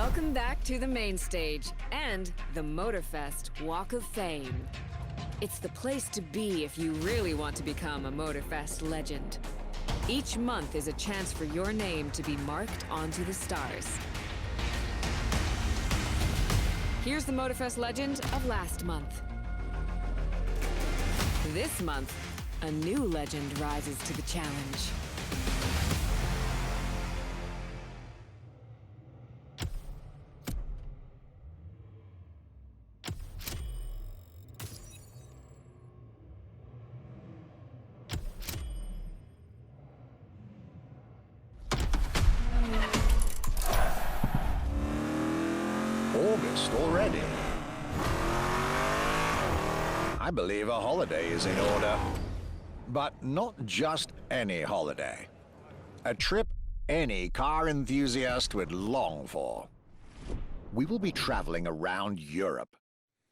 Welcome back to the main stage and the Motorfest Walk of Fame. It's the place to be if you really want to become a Motorfest legend. Each month is a chance for your name to be marked onto the stars. Here's the Motorfest legend of last month. This month, a new legend rises to the challenge. August already. I believe a holiday is in order. But not just any holiday. A trip any car enthusiast would long for. We will be traveling around Europe,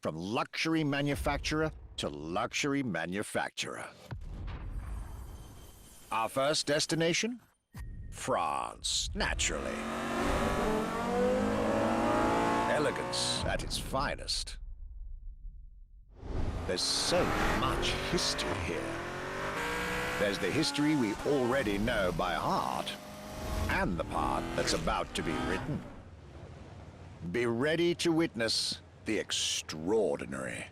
from luxury manufacturer to luxury manufacturer. Our first destination? France, naturally. Elegance at its finest. There's so much history here. There's the history we already know by heart, and the part that's about to be written. Be ready to witness the extraordinary.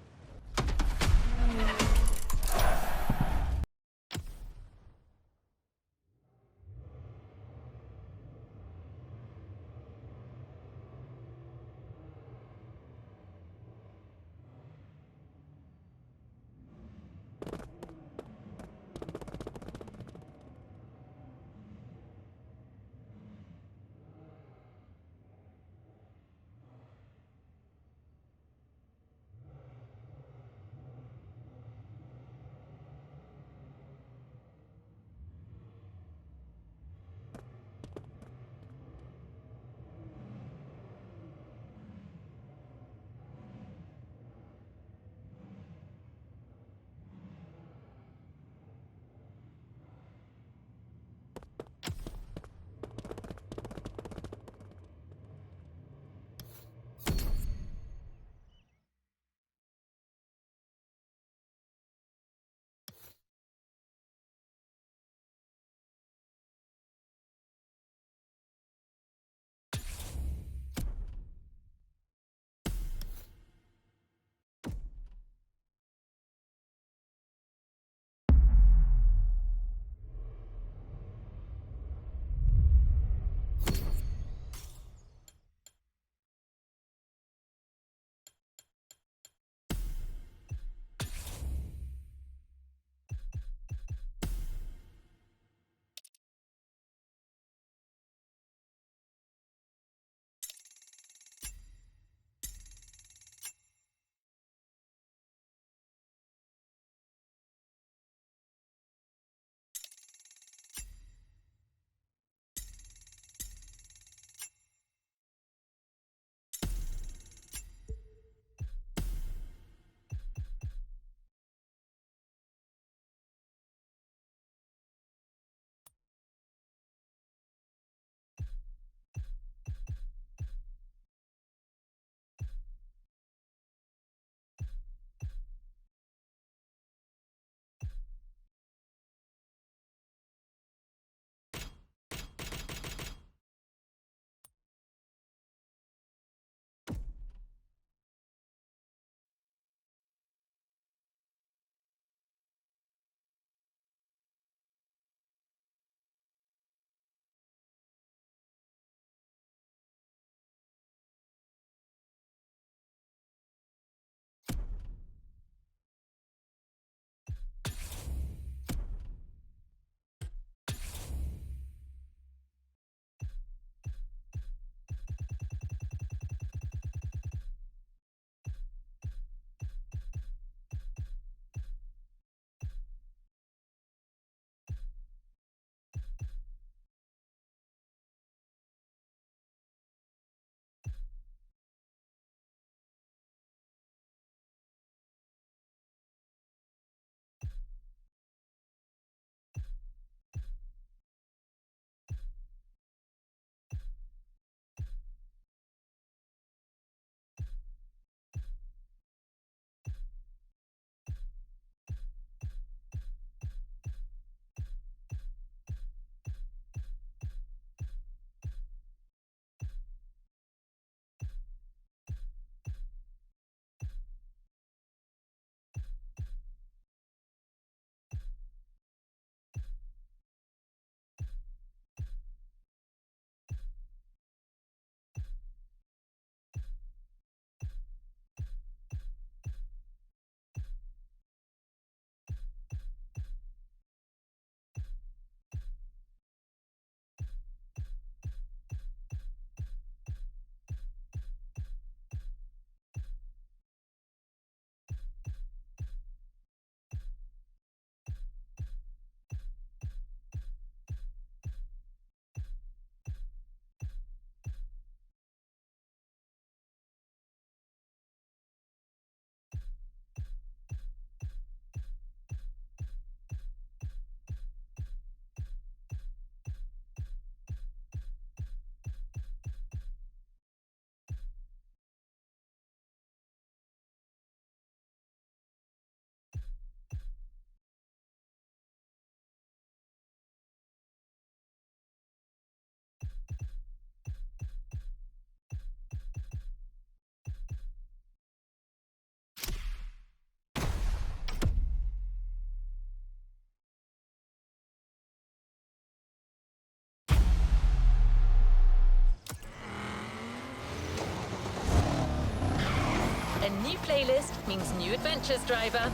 playlist means new adventures, driver.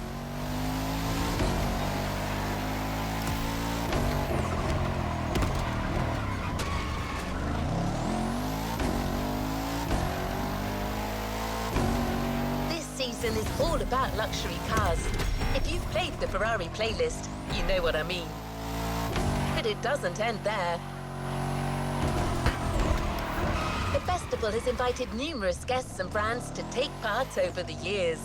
This season is all about luxury cars. If you've played the Ferrari playlist, you know what I mean. But it doesn't end there. The festival has invited numerous guests and brands to take part over the years.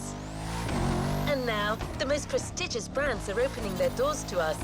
And now, the most prestigious brands are opening their doors to us.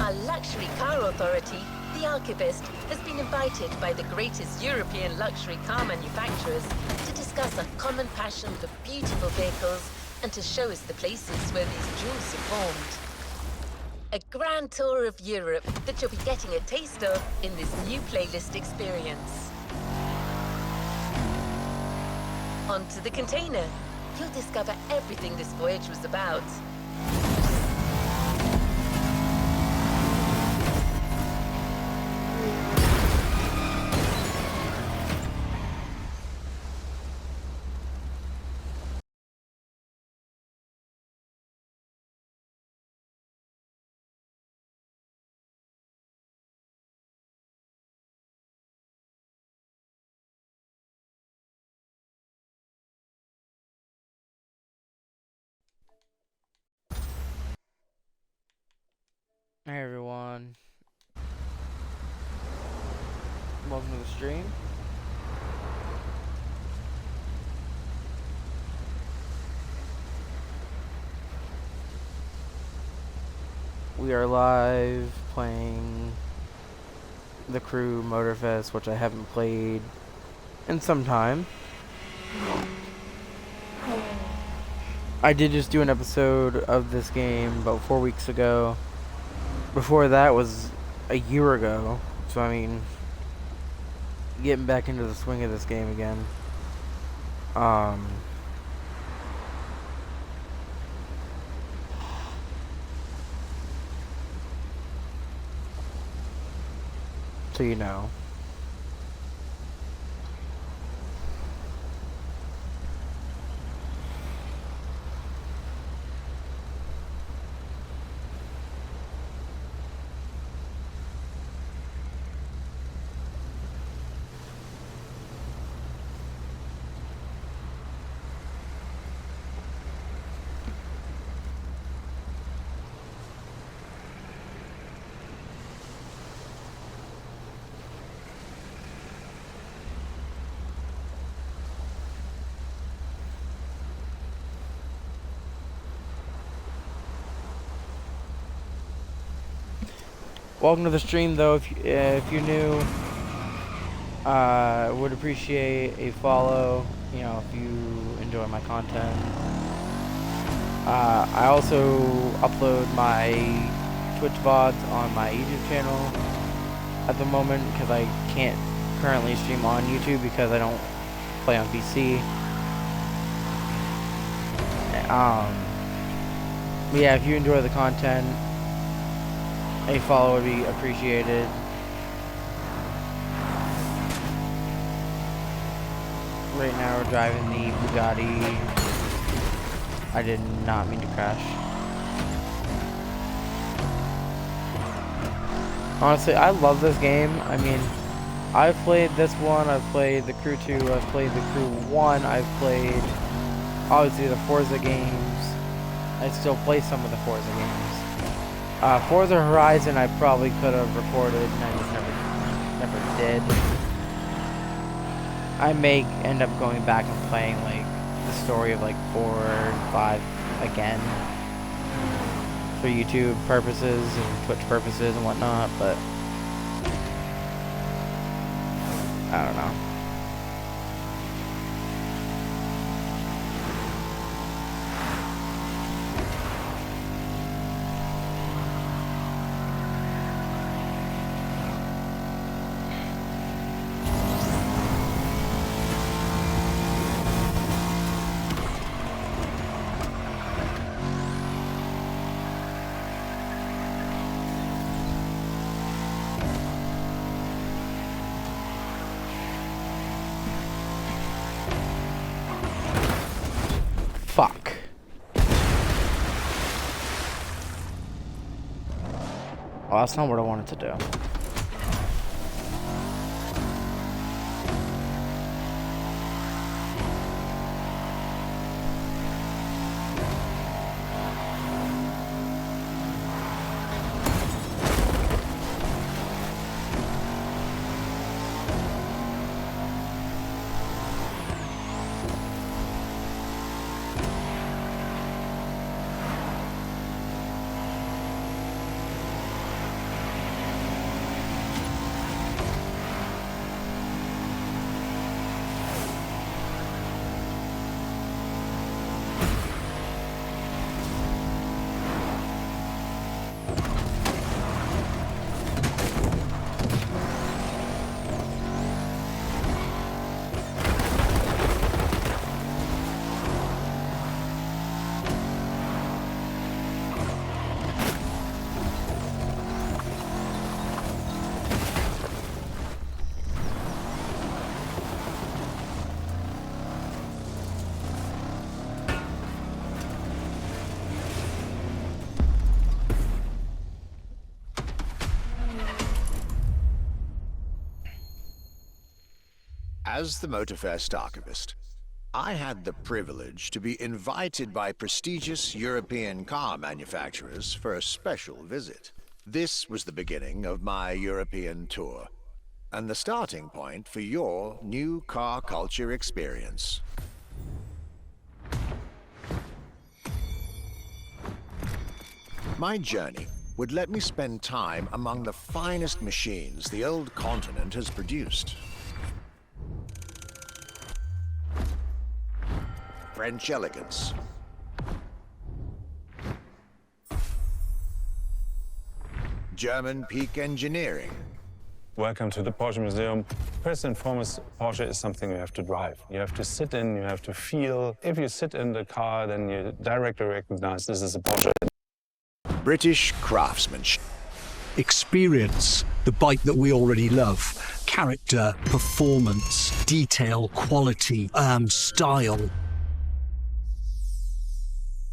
Our luxury car authority, the Archivist, has been invited by the greatest European luxury car manufacturers to discuss a common passion for beautiful vehicles and to show us the places where these jewels are formed. A grand tour of Europe that you'll be getting a taste of in this new playlist experience. Onto the container. You'll discover everything this voyage was about. Hey everyone, welcome to the stream. We are live playing the Crew Motorfest, which I haven't played in some time. I did just do an episode of this game about 4 weeks ago. Before that was a year ago, so I mean, getting back into the swing of this game again. So you know. Welcome to the stream, though. If you're new, would appreciate a follow. You know, if you enjoy my content. I also upload my Twitch VODs on my YouTube channel at the moment because I can't currently stream on YouTube because I don't play on PC. But yeah, if you enjoy the content, a follow would be appreciated. right now we're driving the Bugatti. I did not mean to crash. Honestly, I love this game. I mean, I've played this one, I've played the Crew 2, I've played the Crew 1, I've played, obviously, the Forza games. I still play some of the Forza games. Forza Horizon I probably could have recorded, and I just never did. I may end up going back and playing, like, the story of, like, 4 and 5 again. For YouTube purposes and Twitch purposes and whatnot, but I don't know. Fuck. Well, that's not what I wanted to do. As the Motorfest archivist, I had the privilege to be invited by prestigious European car manufacturers for a special visit. This was the beginning of my European tour, and the starting point for your new car culture experience. My journey would let me spend time among the finest machines the old continent has produced. French elegance, German peak engineering. Welcome to the Porsche Museum. First and foremost, Porsche is something you have to drive. You have to sit in, you have to feel. If you sit in the car, then you directly recognize this is a Porsche. British craftsmanship. Experience the bike that we already love. Character, performance, detail, quality, style.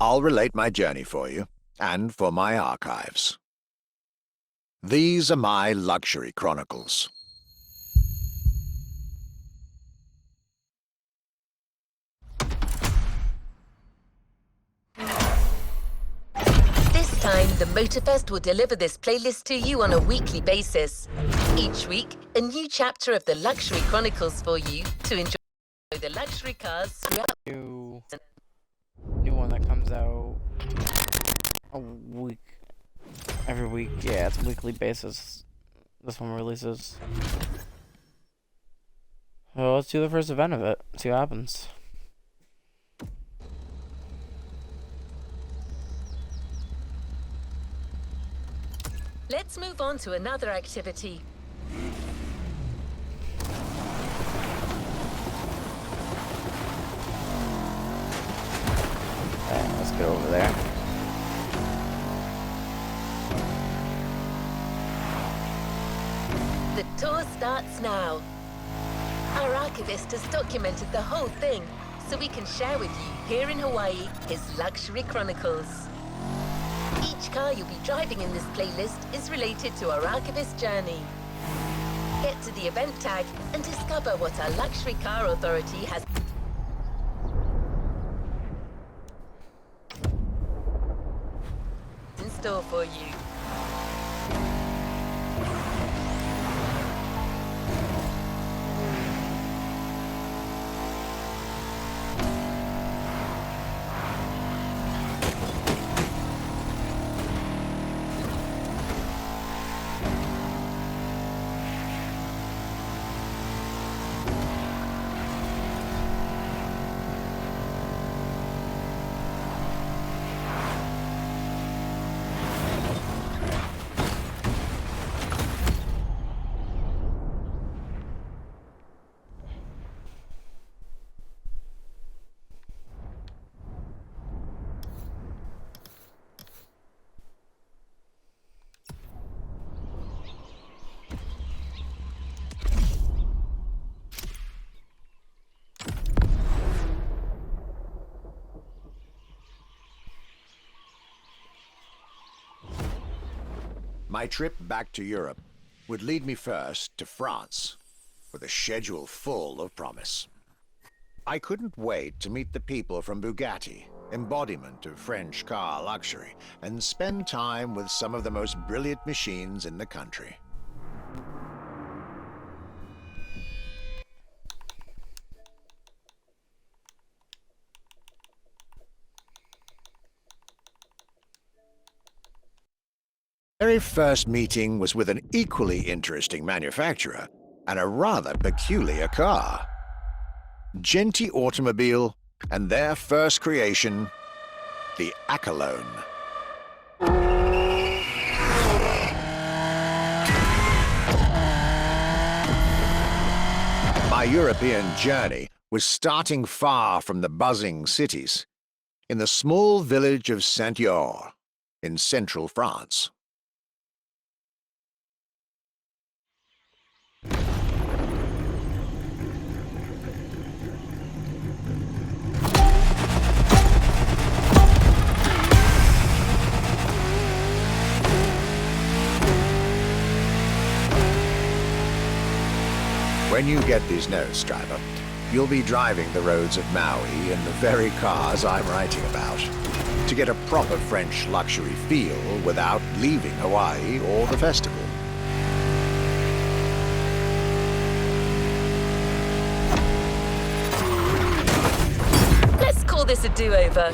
I'll relate my journey for you, and for my archives. These are my luxury chronicles. This time, the Motorfest will deliver this playlist to you on a weekly basis. Each week, a new chapter of the Luxury Chronicles for you to enjoy the luxury cars throughout. New one that comes out a week, every week. Yeah, it's a weekly basis. This one releases. Well, let's do the first event of it. See what happens. Let's move on to another activity. Let's get over there. The tour starts now. Our archivist has documented the whole thing, so we can share with you here in Hawaii his luxury chronicles. Each car you'll be driving in this playlist is related to our archivist journey. Get to the event tag and discover what our luxury car authority has in store for you. My trip back to Europe would lead me first to France, with a schedule full of promise. I couldn't wait to meet the people from Bugatti, embodiment of French car luxury, and spend time with some of the most brilliant machines in the country. Very first meeting was with an equally interesting manufacturer and a rather peculiar car. Genti Automobile and their first creation, the Accolone. My European journey was starting far from the buzzing cities, in the small village of Saint-Yor, in central France. When you get these notes, driver, you'll be driving the roads of Maui in the very cars I'm writing about, to get a proper French luxury feel without leaving Hawaii or the festival. Let's call this a do-over.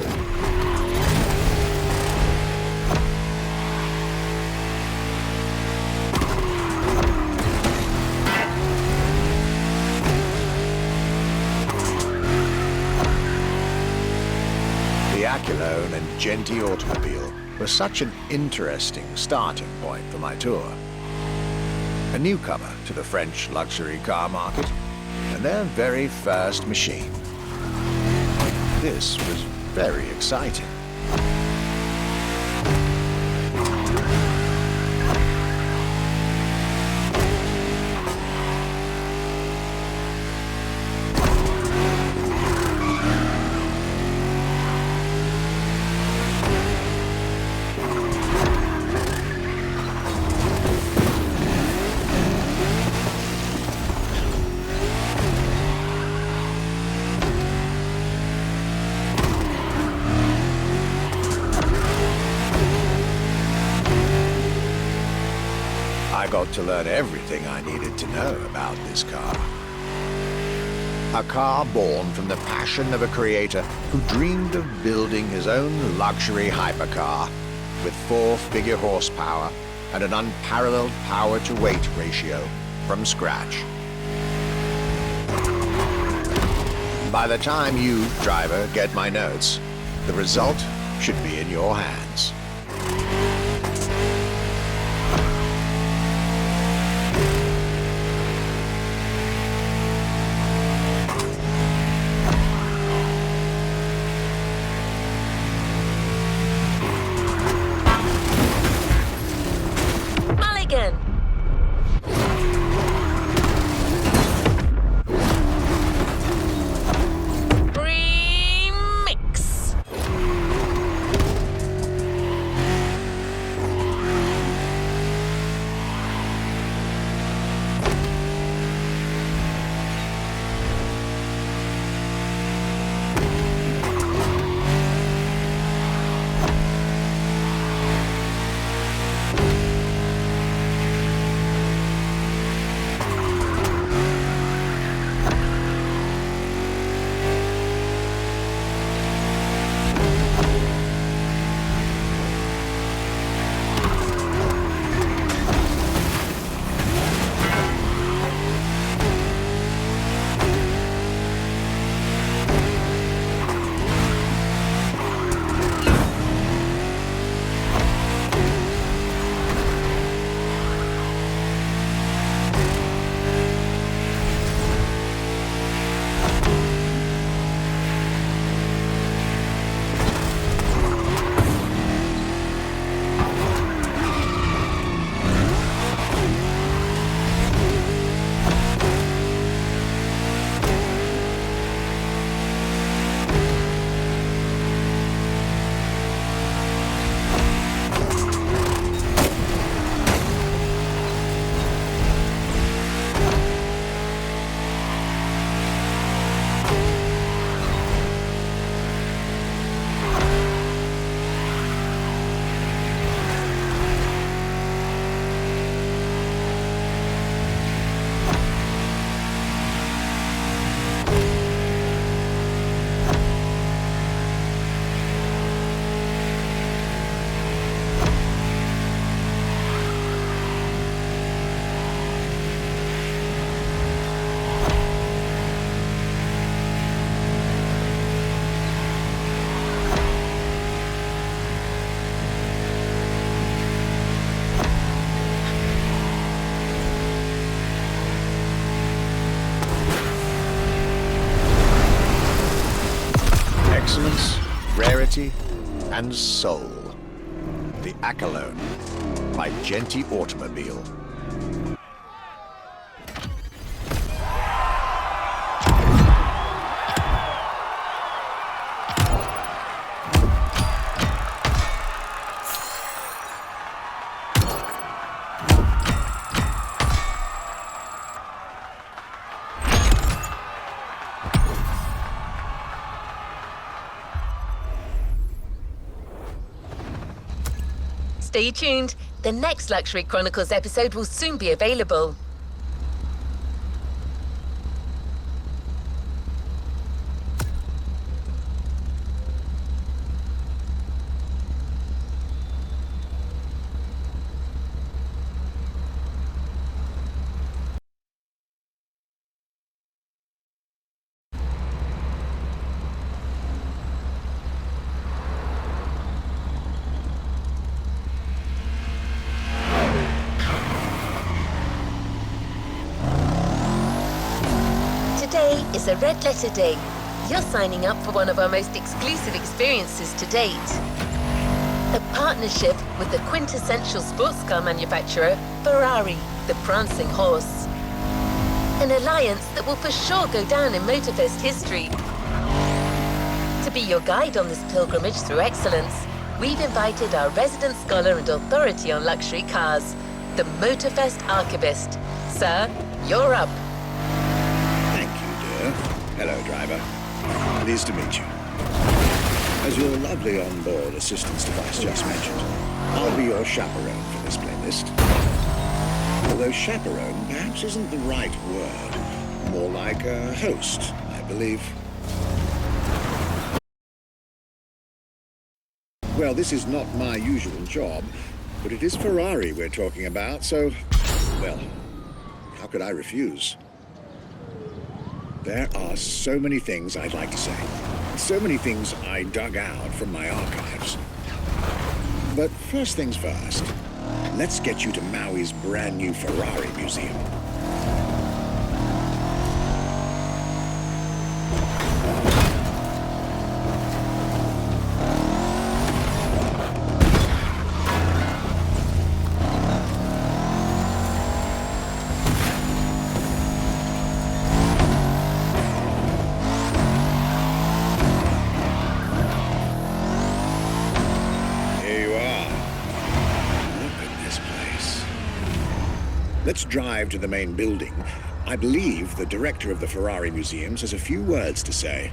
The Accolone and Genti Automobile was such an interesting starting point for my tour. A newcomer to the French luxury car market, and their very first machine. This was very exciting. I got to learn everything I needed to know about this car. A car born from the passion of a creator who dreamed of building his own luxury hypercar with 4-figure horsepower and an unparalleled power-to-weight ratio from scratch. By the time you, driver, get my notes, the result should be in your hands. quality and soul. The Accolone by Genti Automobile. Stay tuned. The next Luxury Chronicles episode will soon be available. Today is a red letter day. You're signing up for one of our most exclusive experiences to date. A partnership with the quintessential sports car manufacturer, Ferrari, the prancing horse. An alliance that will for sure go down in motorfest history. To be your guide on this pilgrimage through excellence, we've invited our resident scholar and authority on luxury cars, the Motorfest archivist. Sir, you're up. Thank you, dear. Hello, driver. Pleased to meet you. As your lovely onboard assistance device just mentioned, I'll be your chaperone for this playlist. Although chaperone perhaps isn't the right word. More like a host, I believe. Well, this is not my usual job, but it is Ferrari we're talking about, so, well, how could I refuse? There are so many things I'd like to say. So many things I dug out from my archives. But first things first, let's get you to Maui's brand new Ferrari museum. Let's drive to the main building. I believe the director of the Ferrari Museums has a few words to say.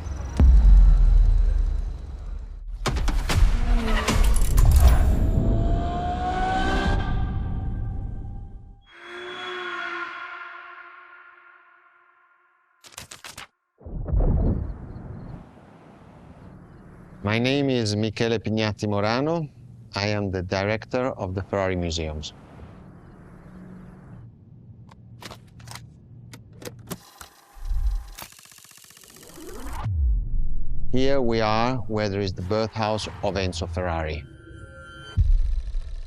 My name is Michele Pignatti Morano. I am the director of the Ferrari Museums. Here we are where there is the birthhouse of Enzo Ferrari.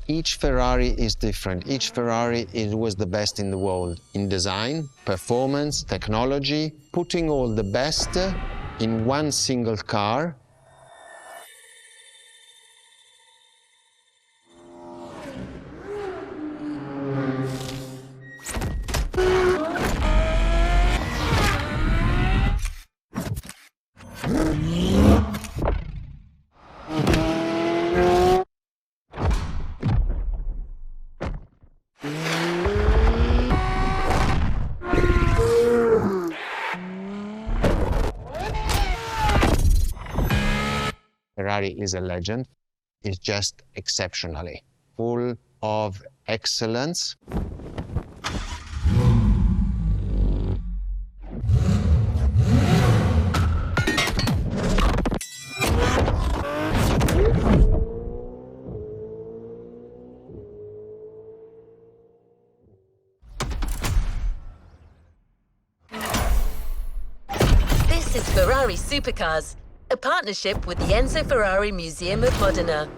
Each Ferrari is different. Each Ferrari was the best in the world in design, performance, technology, putting all the best in one single car. Ferrari is a legend. It's just exceptionally full of excellence. This is Ferrari Supercars, a partnership with the Enzo Ferrari Museum of Modena.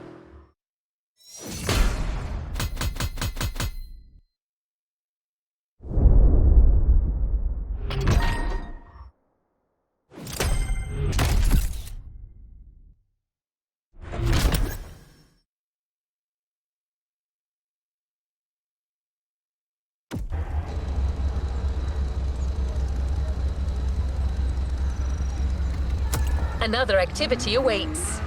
Another activity awaits.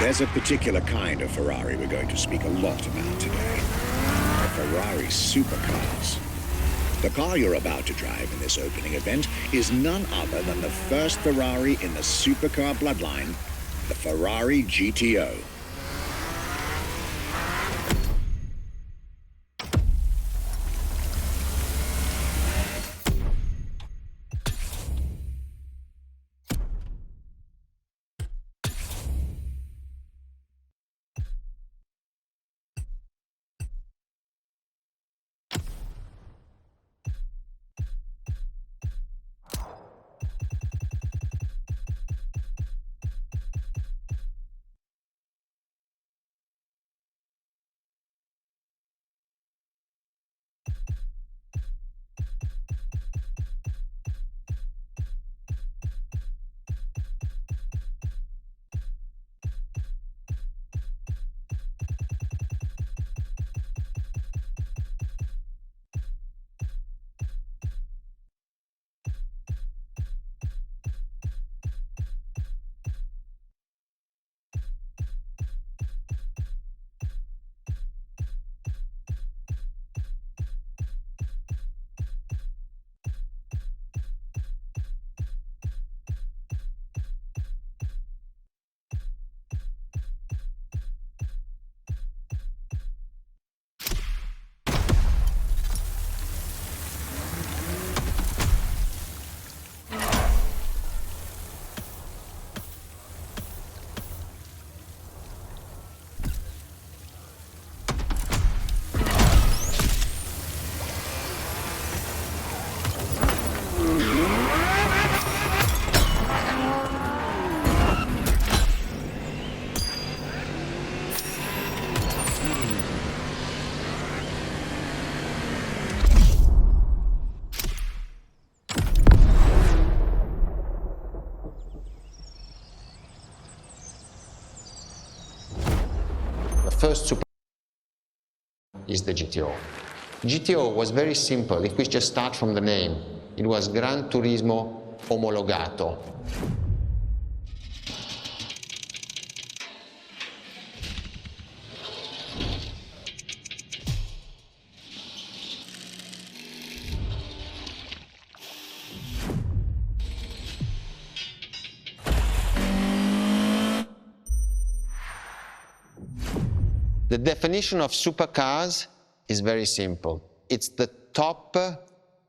There's a particular kind of Ferrari we're going to speak a lot about today. The Ferrari supercars. The car you're about to drive in this opening event is none other than the first Ferrari in the supercar bloodline, the Ferrari GTO. First super is the GTO. GTO was very simple. If we just start from the name, it was Gran Turismo omologato. The definition of supercars is very simple. It's the top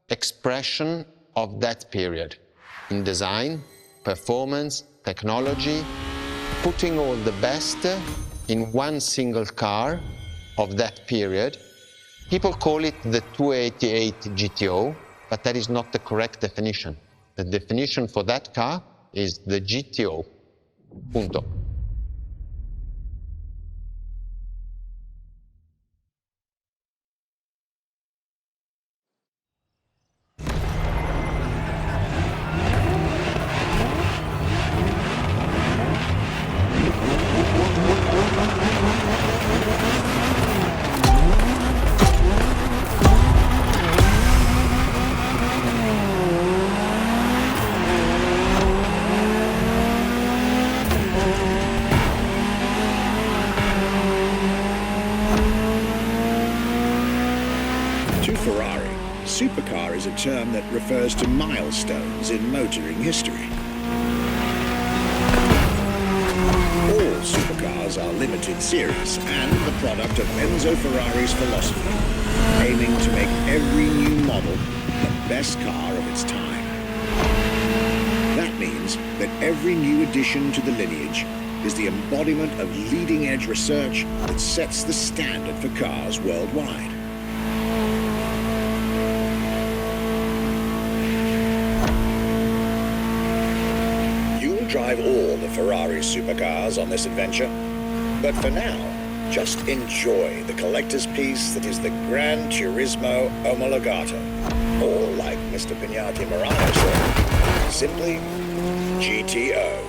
expression of that period in design, performance, technology, putting all the best in one single car of that period. People call it the 288 GTO, but that is not the correct definition. The definition for that car is the GTO. Punto. To Ferrari, supercar is a term that refers to milestones in motoring history. All supercars are limited series and the product of Enzo Ferrari's philosophy, aiming to make every new model the best car of its time. That means that every new addition to the lineage is the embodiment of leading-edge research that sets the standard for cars worldwide. Drive all the Ferrari supercars on this adventure. But for now, just enjoy the collector's piece that is the Gran Turismo Omologato. Or like Mr. Pignati Morano said, simply GTO.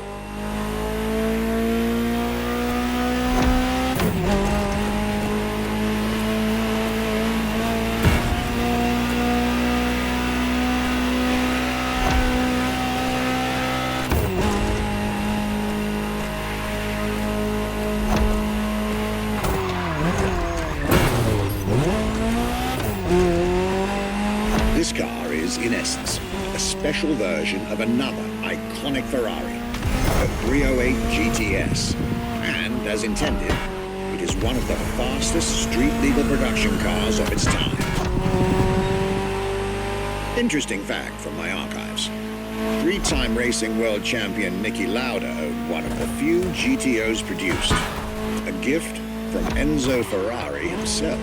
This car is, in essence, a special version of another iconic Ferrari, the 308 GTS. And, as intended, it is one of the fastest street-legal production cars of its time. Interesting fact from my archives. Three-time racing world champion Niki Lauda owned one of the few GTOs produced. A gift from Enzo Ferrari himself.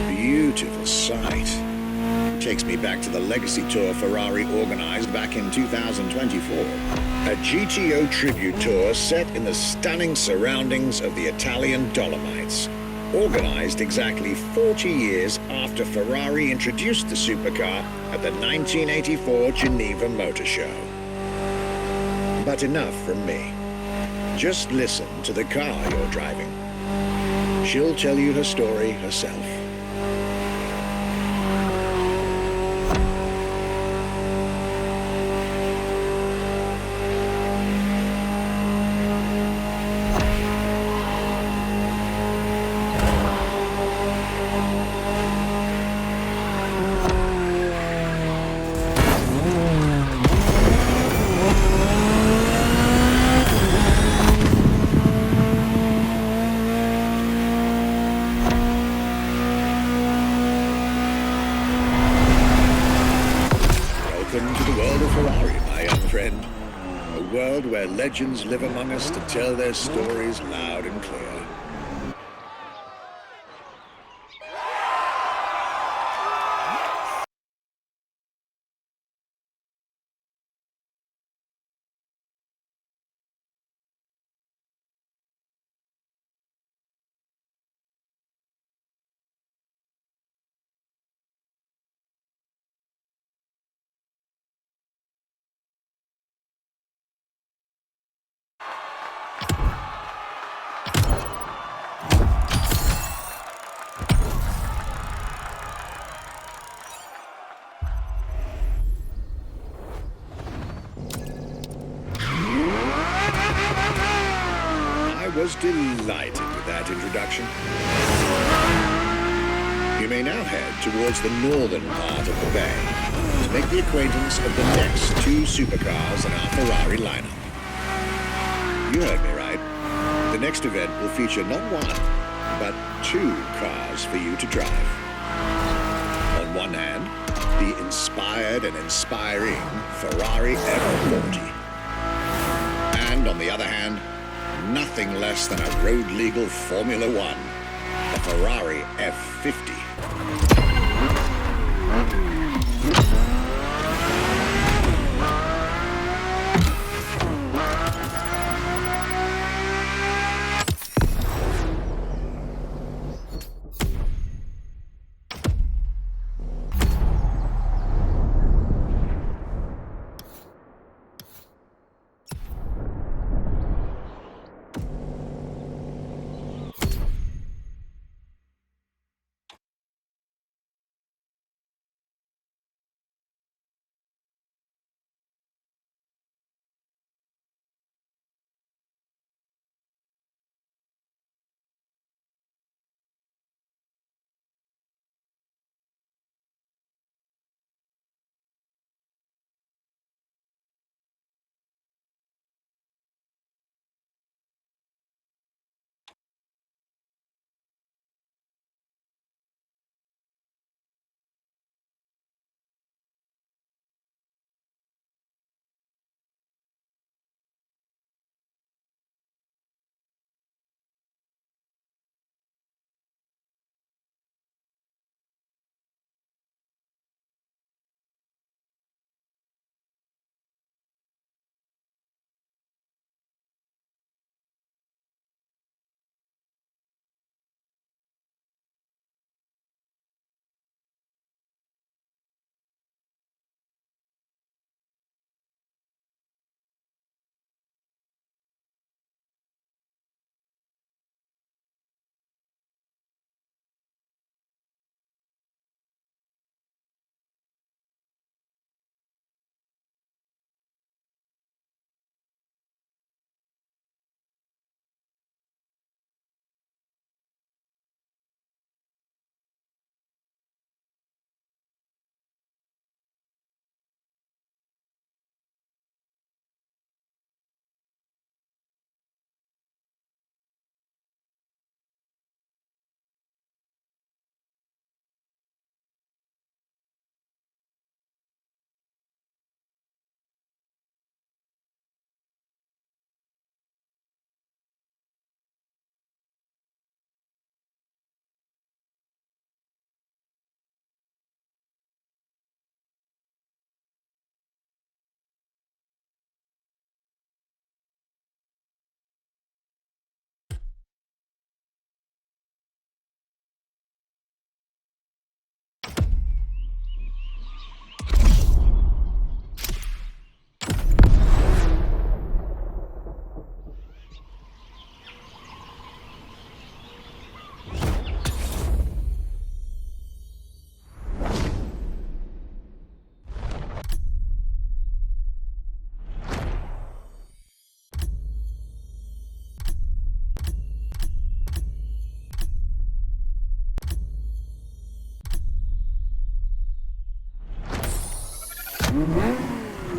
Beautiful sight. Takes me back to the Legacy Tour Ferrari organized back in 2024. A GTO tribute tour set in the stunning surroundings of the Italian Dolomites. Organized exactly 40 years after Ferrari introduced the supercar at the 1984 Geneva Motor Show. But enough from me. Just listen to the car you're driving. She'll tell you her story herself. world where legends live among us to tell their stories loud and clear. I was delighted with that introduction. You may now head towards the northern part of the bay to make the acquaintance of the next two supercars in our Ferrari lineup. You heard me right. The next event will feature not one, but two cars for you to drive. On one hand, the inspired and inspiring Ferrari F40. And on the other hand, nothing less than a road-legal Formula One, the Ferrari F50.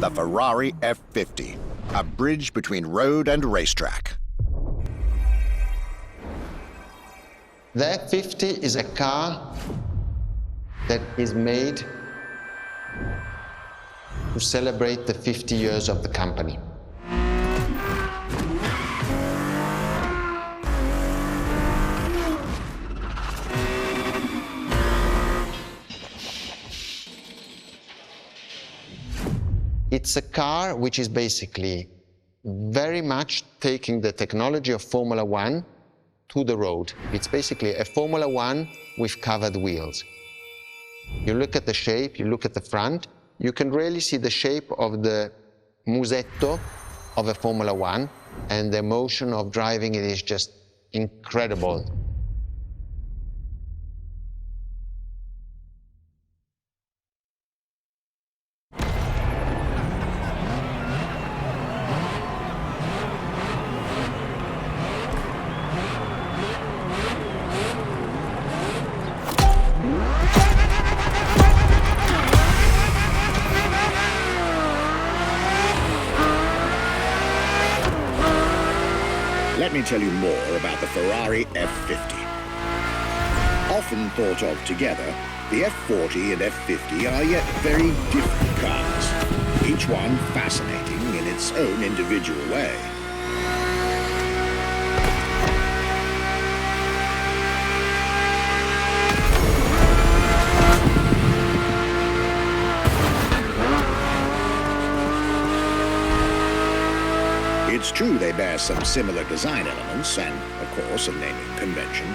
The Ferrari F50, a bridge between road and racetrack. The F50 is a car that is made to celebrate the 50 years of the company. It's a car which is basically very much taking the technology of Formula One to the road. It's basically a Formula One with covered wheels. You look at the shape, you look at the front, you can really see the shape of the musetto of a Formula One, and the emotion of driving it is just incredible. Let me tell you more about the Ferrari F50. Often thought of together, the F40 and F50 are yet very different cars, each one fascinating in its own individual way. It's true they bear some similar design elements and, of course, a naming convention.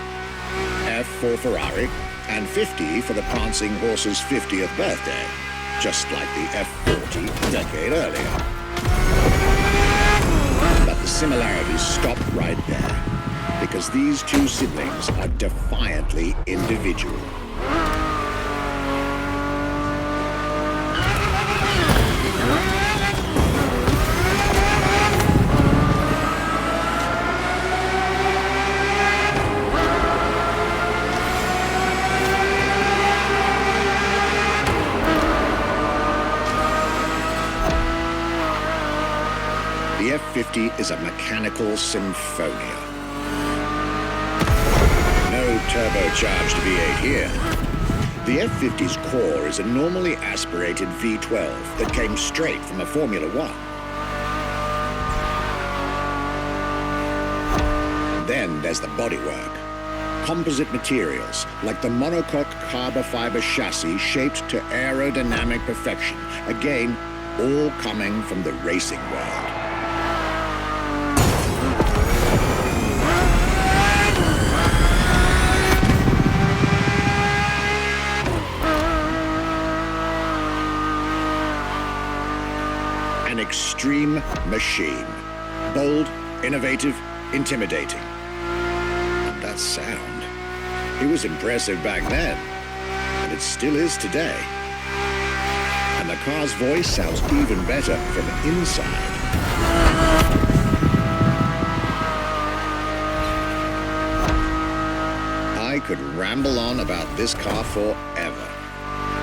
F for Ferrari and 50 for the prancing horse's 50th birthday, just like the F40 a decade earlier. But the similarities stop right there, because these two siblings are defiantly individual. The F50 is a mechanical symphonia. No turbocharged V8 here. The F50's core is a normally aspirated V12 that came straight from a Formula One. Then there's the bodywork. Composite materials, like the monocoque carbon fiber chassis shaped to aerodynamic perfection. Again, all coming from the racing world. An extreme machine. Bold, innovative, intimidating. And that sound. It was impressive back then, and it still is today. And the car's voice sounds even better from inside. I could ramble on about this car forever,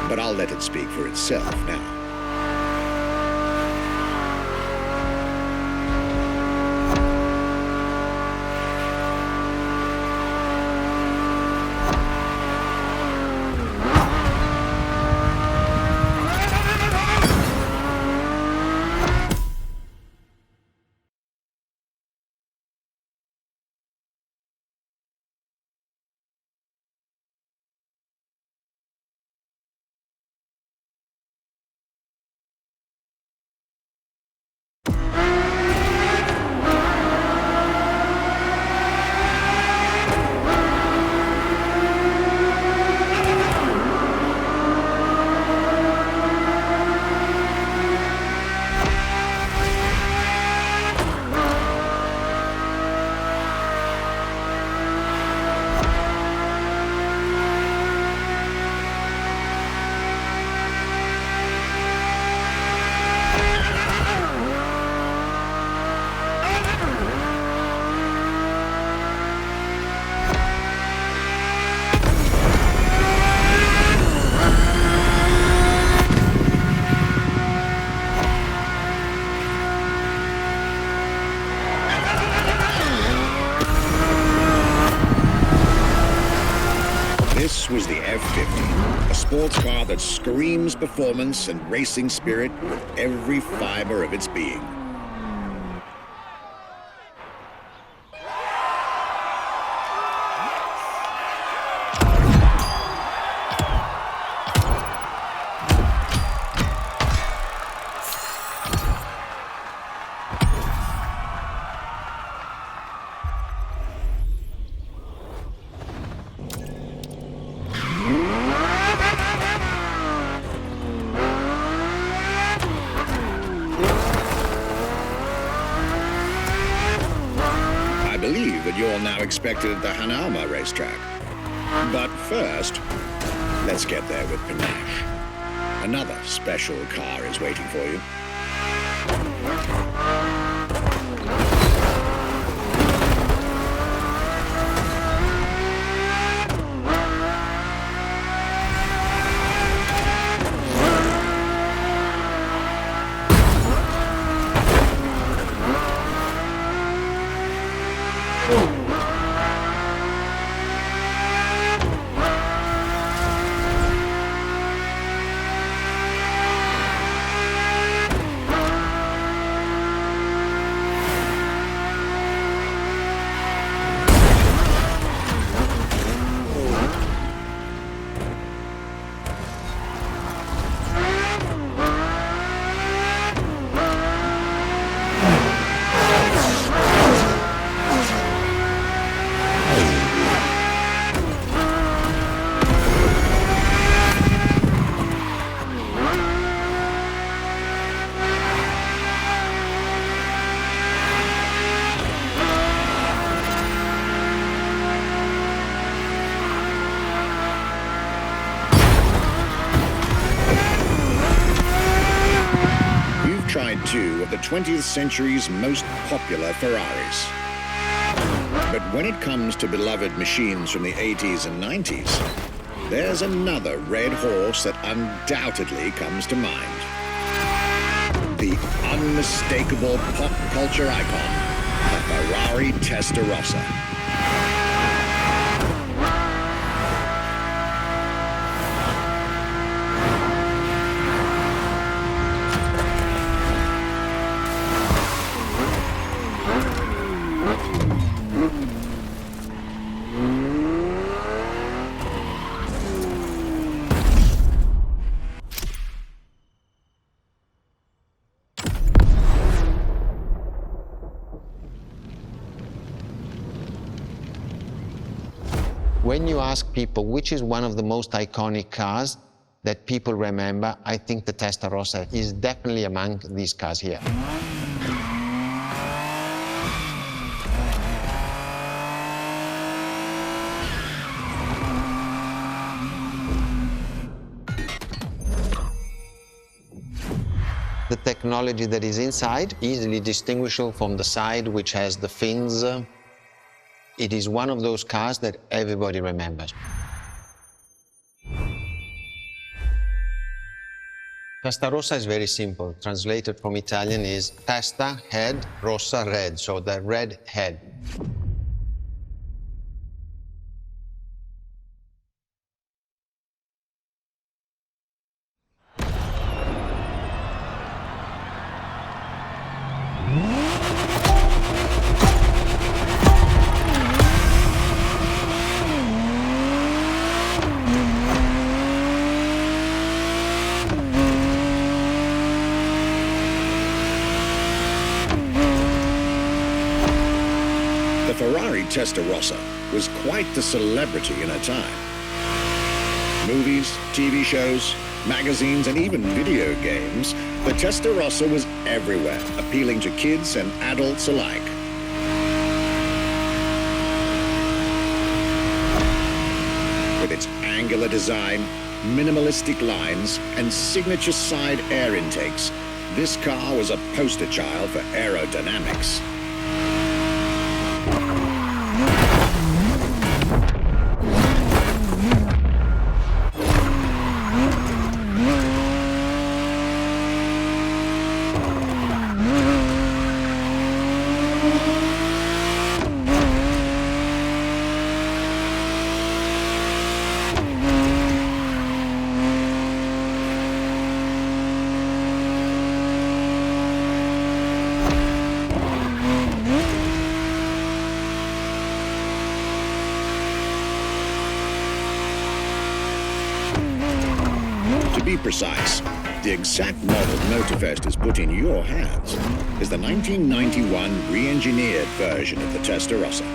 but I'll let it speak for itself now. This was the F50, a sports car that screams performance and racing spirit with every fiber of its being. that you're now expected at the Hanalma racetrack. But first, let's get there with panache. Another special car is waiting for you. Tried two of the 20th century's most popular Ferraris. But when it comes to beloved machines from the 80s and 90s, there's another red horse that undoubtedly comes to mind. The unmistakable pop culture icon, the Ferrari Testarossa. When you ask people which is one of the most iconic cars that people remember, I think the Testarossa is definitely among these cars here. The technology that is inside, easily distinguishable from the side which has the fins. It is one of those cars that everybody remembers. Testarossa is very simple. Translated from Italian is testa, head, rossa, red, so the red head. The Ferrari Testarossa was quite the celebrity in her time. Movies, TV shows, magazines, and even video games, the Testarossa was everywhere, appealing to kids and adults alike. With its angular design, minimalistic lines, and signature side air intakes, this car was a poster child for aerodynamics. To be precise, the exact model Motorfest has put in your hands is the 1991 re-engineered version of the Testarossa,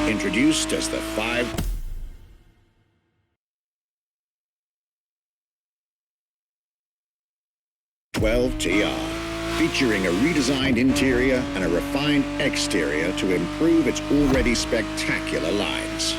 introduced as the 512 TR. featuring a redesigned interior and a refined exterior to improve its already spectacular lines.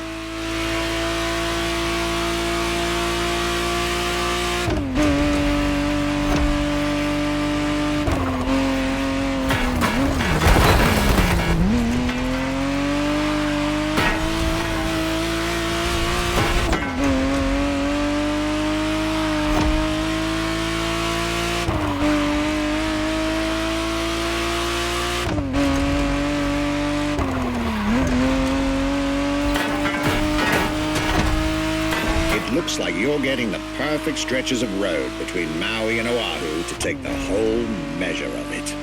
Looks like you're getting the perfect stretches of road between Maui and Oahu to take the whole measure of it.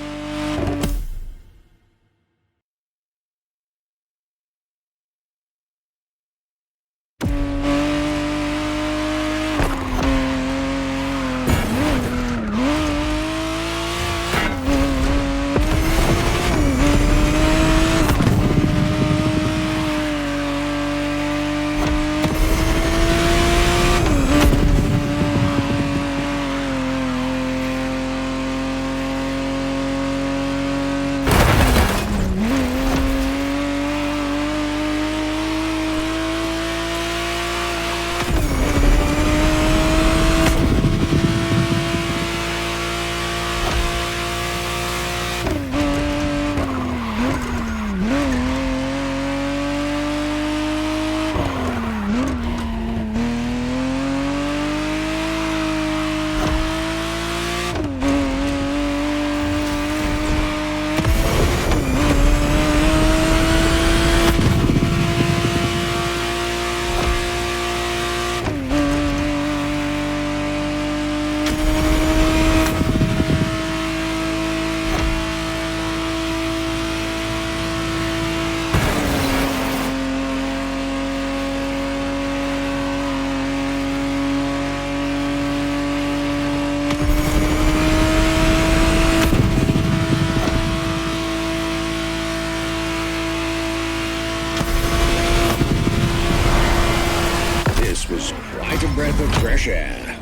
Quite a breath of fresh air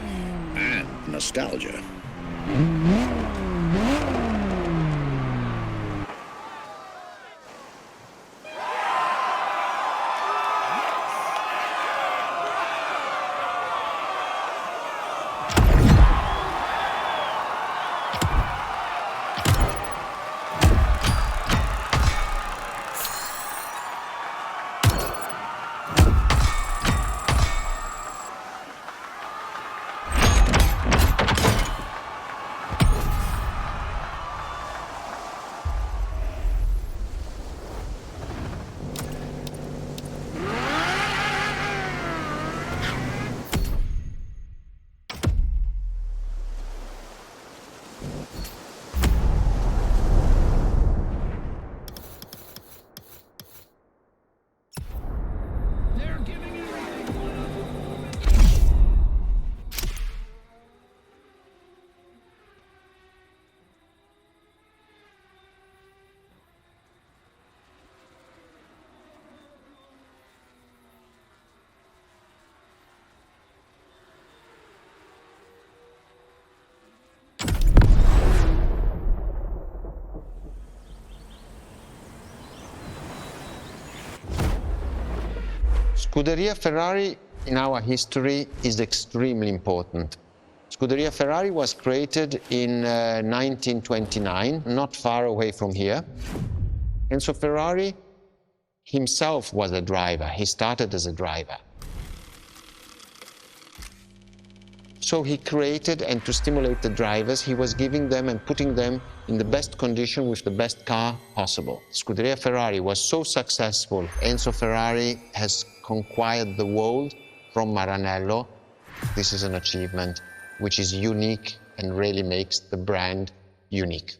and nostalgia. Scuderia Ferrari in our history is extremely important. Scuderia Ferrari was created in 1929, not far away from here. Enzo Ferrari himself was a driver. He started as a driver. So he created, and to stimulate the drivers, he was giving them and putting them in the best condition with the best car possible. Scuderia Ferrari was so successful. Enzo Ferrari has conquered the world from Maranello. This is an achievement which is unique and really makes the brand unique.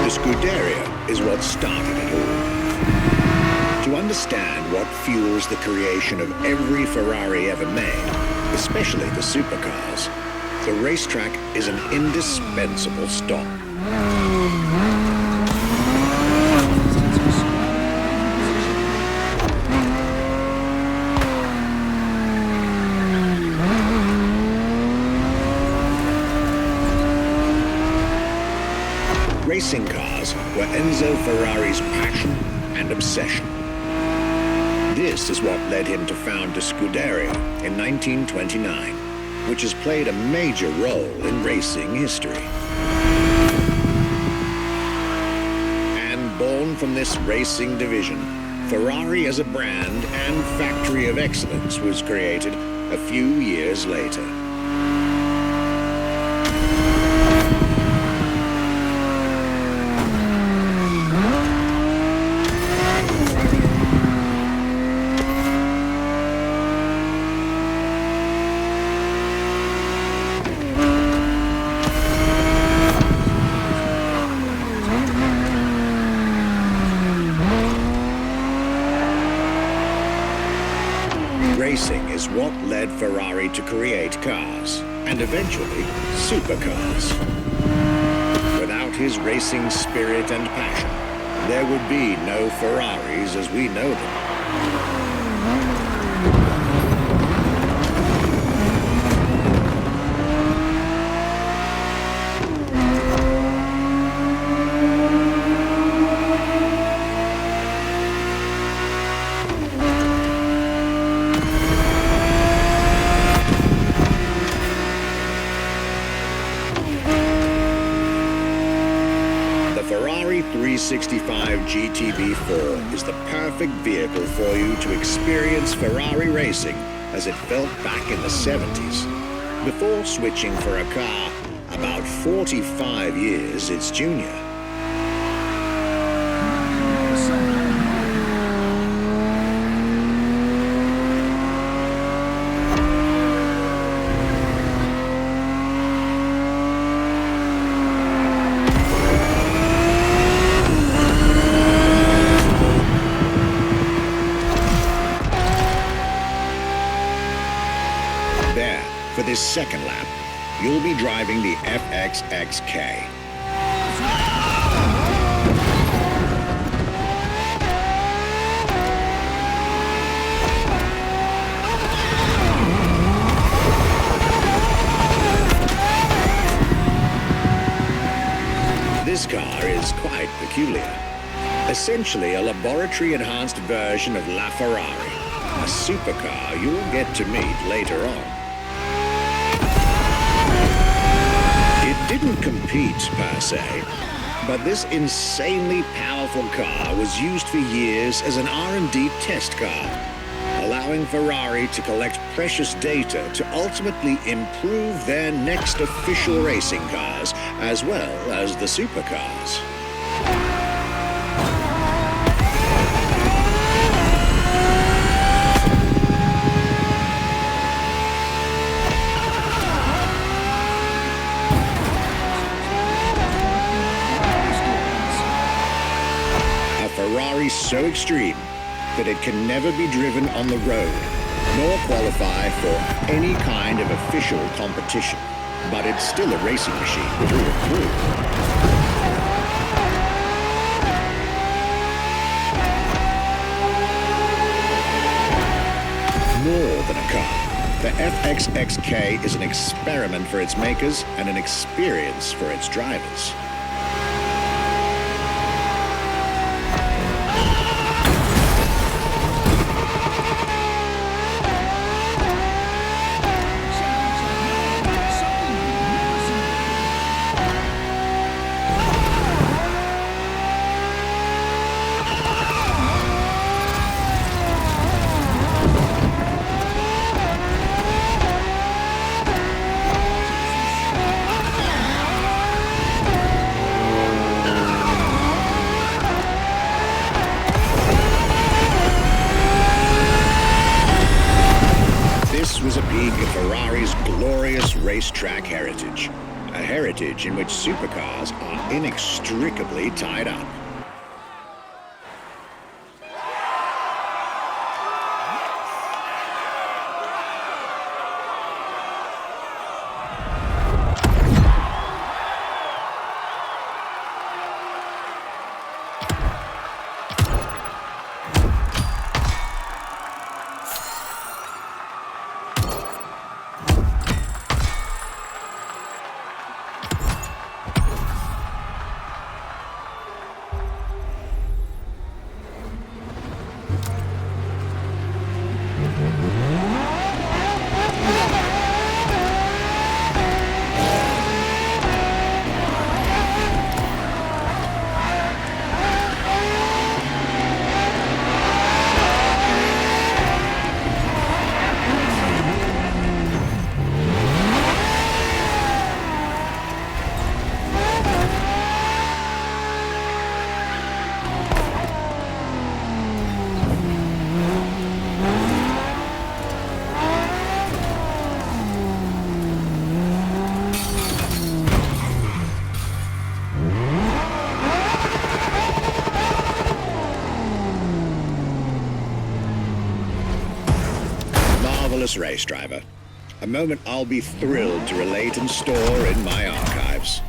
The Scuderia is what started it all. To understand what fuels the creation of every Ferrari ever made, especially the supercars, the racetrack is an indispensable stop. Racing cars were Enzo Ferrari's passion and obsession. This is what led him to found a Scuderia in 1929, which has played a major role in racing history. And born from this racing division, Ferrari as a brand and factory of excellence was created a few years later. Racing is what led Ferrari to create cars, and eventually, supercars. Without his racing spirit and passion, there would be no Ferraris as we know them. Ferrari 365 GTB4 is the perfect vehicle for you to experience Ferrari racing as it felt back in the 70s, before switching for a car about 45 years its junior. There, for this second lap, you'll be driving the FXXK. This car is quite peculiar. Essentially a laboratory-enhanced version of La Ferrari, a supercar you'll get to meet later on. It didn't compete, per se, but this insanely powerful car was used for years as an R&D test car, allowing Ferrari to collect precious data to ultimately improve their next official racing cars, as well as the supercars. Ferrari so extreme that it can never be driven on the road, nor qualify for any kind of official competition. But it's still a racing machine through and through. More than a car, the FXXK is an experiment for its makers and an experience for its drivers. This was a peek at Ferrari's glorious racetrack heritage, a heritage in which supercars are inextricably tied up. marvelous race driver. A moment I'll be thrilled to relate and store in my archives.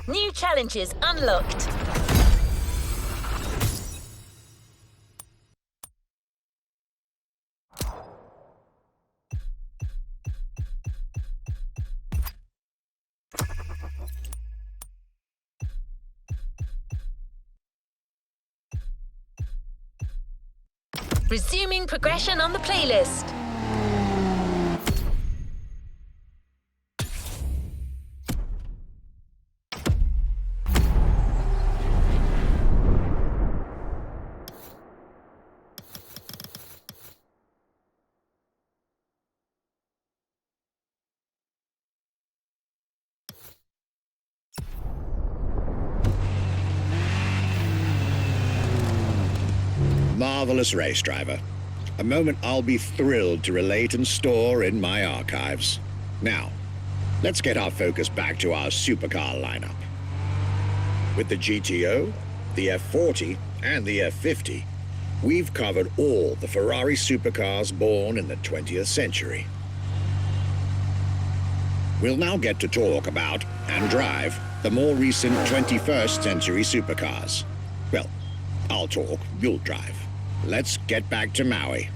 New challenges unlocked. Resuming progression on the playlist. Marvelous race, driver. A moment I'll be thrilled to relate and store in my archives. Now, let's get our focus back to our supercar lineup. With the GTO, the F40, and the F50, we've covered all the Ferrari supercars born in the 20th century. We'll now get to talk about and drive the more recent 21st century supercars. Well, I'll talk, you'll drive. Let's get back to Maui.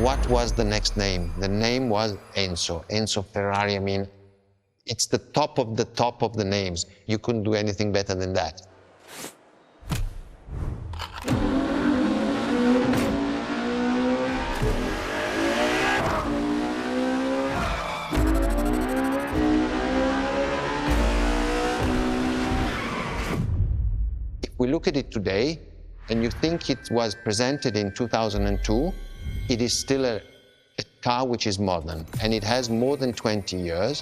what was the next name? The name was Enzo. Enzo Ferrari, I mean, it's the top of the names. You couldn't do anything better than that. If we look at it today, and you think it was presented in 2002, it is still a car which is modern, and it has more than 20 years,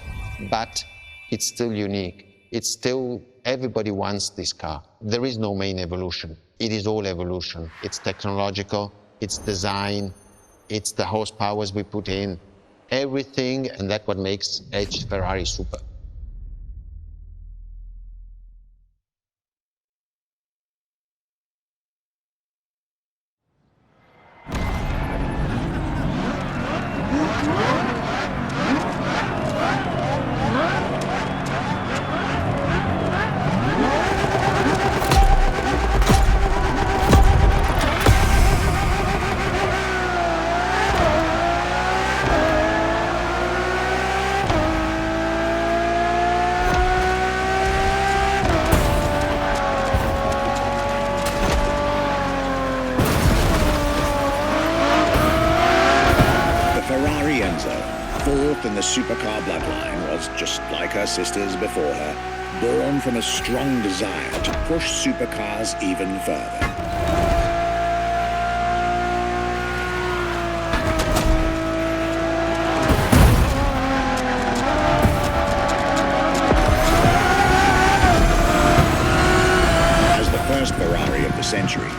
but it's still unique. It's still, everybody wants this car. There is no main evolution. It is all evolution. It's technological, it's design, it's the horsepowers we put in, everything, and that's what makes H Ferrari super. Fourth in the supercar bloodline, was, just like her sisters before her, born from a strong desire to push supercars even further. As the first Ferrari of the century,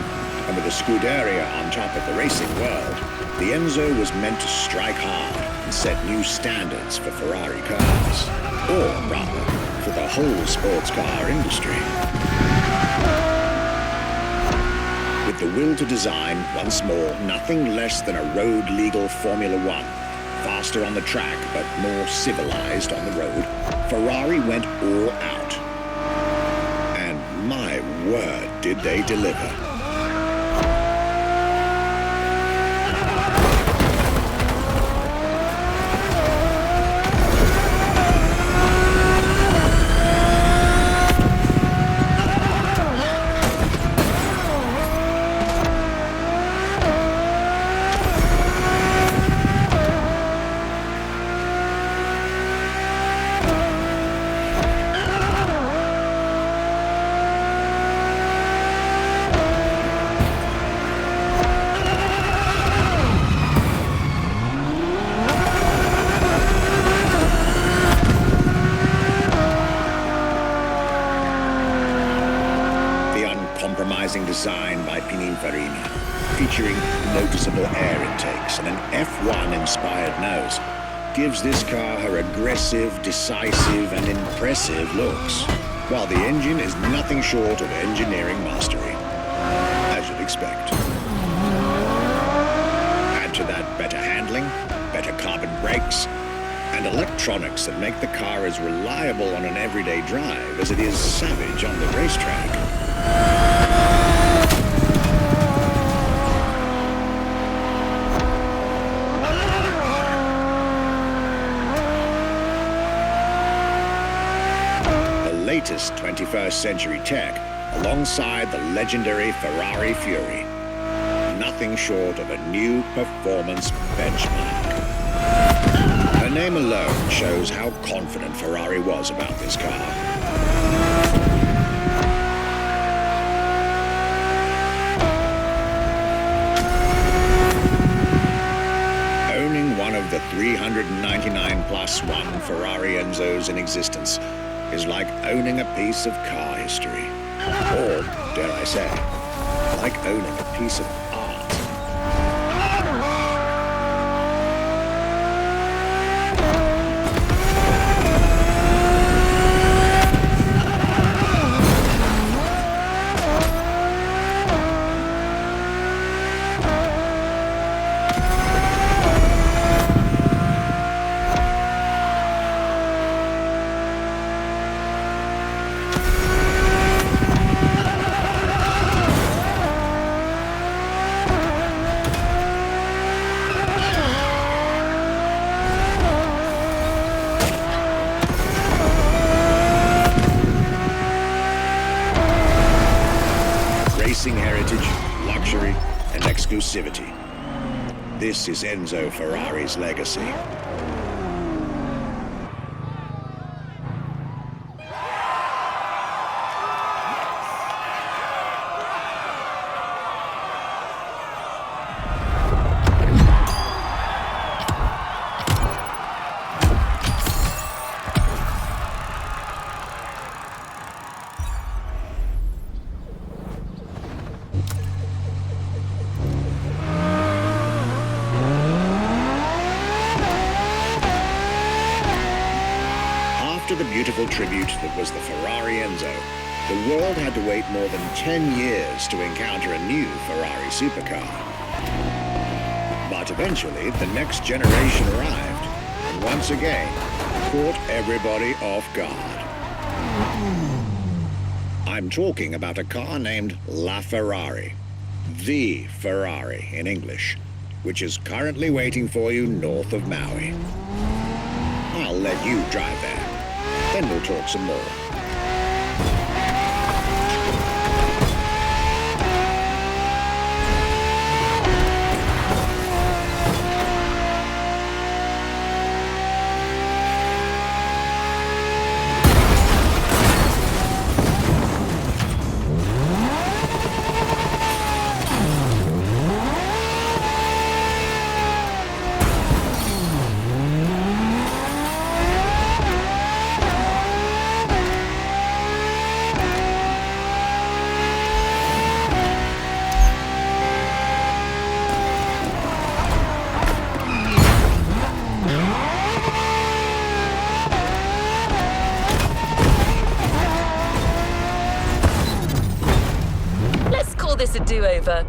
and with a Scuderia on top of the racing world, the Enzo was meant to strike hard and set new standards for Ferrari cars, or rather, for the whole sports car industry. With the will to design, once more, nothing less than a road-legal Formula One, faster on the track but more civilized on the road, Ferrari went all out. And my word, did they deliver. Design by Pininfarina, featuring noticeable air intakes and an F1-inspired nose, gives this car her aggressive, decisive, and impressive looks, while the engine is nothing short of engineering mastery, as you'd expect. Add to that better handling, better carbon brakes, and electronics that make the car as reliable on an everyday drive as it is savage on the racetrack. Latest 21st century tech alongside the legendary Ferrari Fury. Nothing short of a new performance benchmark. Her name alone shows how confident Ferrari was about this car. Owning one of the 399 plus one Ferrari Enzos in existence is like owning a piece of car history. Or, dare I say, like owning a piece of art. exclusivity. This is Enzo Ferrari's legacy. After the beautiful tribute that was the Ferrari Enzo, the world had to wait more than 10 years to encounter a new Ferrari supercar. But eventually, the next generation arrived, and once again, caught everybody off guard. I'm talking about a car named La Ferrari, the Ferrari in English, which is currently waiting for you north of Maui. I'll let you drive there. Then we'll talk some more. This a do-over.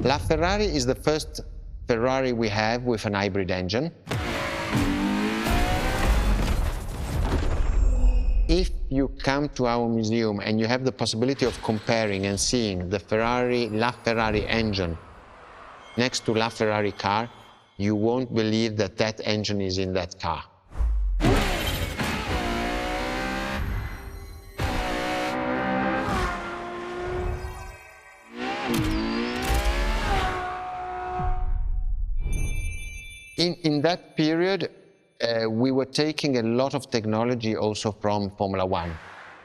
La Ferrari is the first Ferrari we have with an hybrid engine. If you come to our museum and you have the possibility of comparing and seeing the La Ferrari engine next to La Ferrari car, you won't believe that that engine is in that car. In that period, we were taking a lot of technology also from Formula One.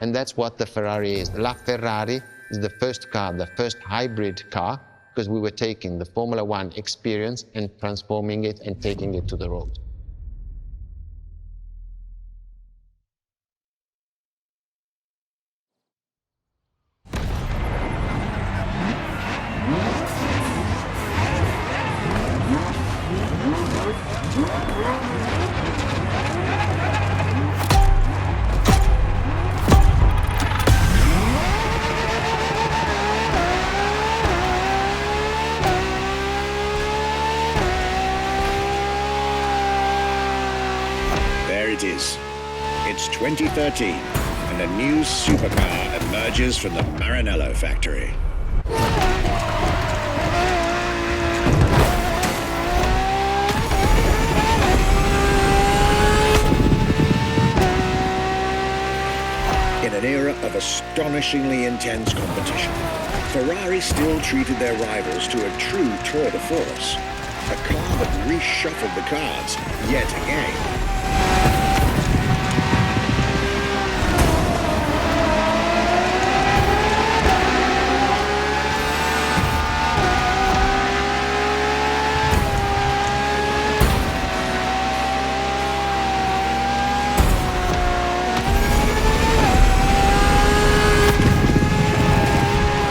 And that's what the Ferrari is. La Ferrari is the first car, the first hybrid car, because we were taking the Formula One experience and transforming it and taking it to the road. It's 2013, and a new supercar emerges from the Maranello factory. In an era of astonishingly intense competition, Ferrari still treated their rivals to a true tour de force. A car that reshuffled the cards yet again.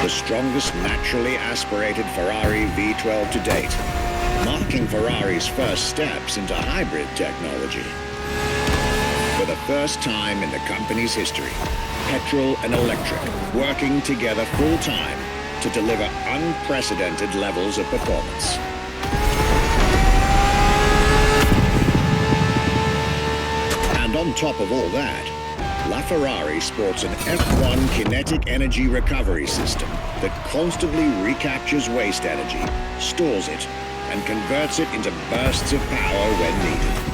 Strongest naturally aspirated Ferrari V12 to date, marking Ferrari's first steps into hybrid technology. For the first time in the company's history, petrol and electric working together full-time to deliver unprecedented levels of performance. And on top of all that, LaFerrari sports an F1 kinetic energy recovery system that constantly recaptures waste energy, stores it, and converts it into bursts of power when needed.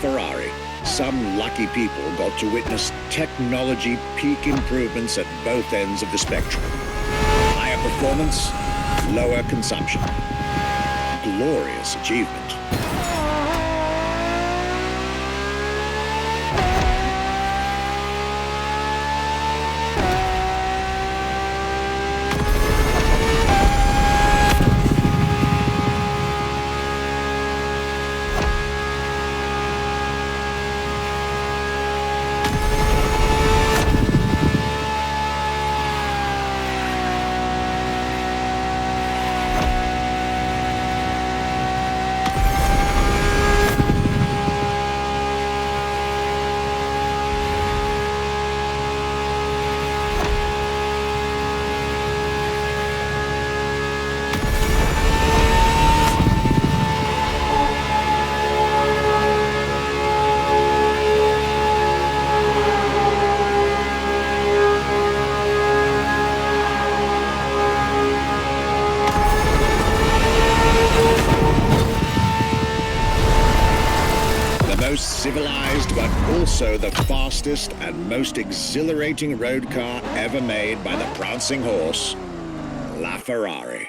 Ferrari, some lucky people got to witness technology peak improvements at both ends of the spectrum. Higher performance, lower consumption. Glorious achievement. Civilized, but also the fastest and most exhilarating road car ever made by the prancing horse, LaFerrari.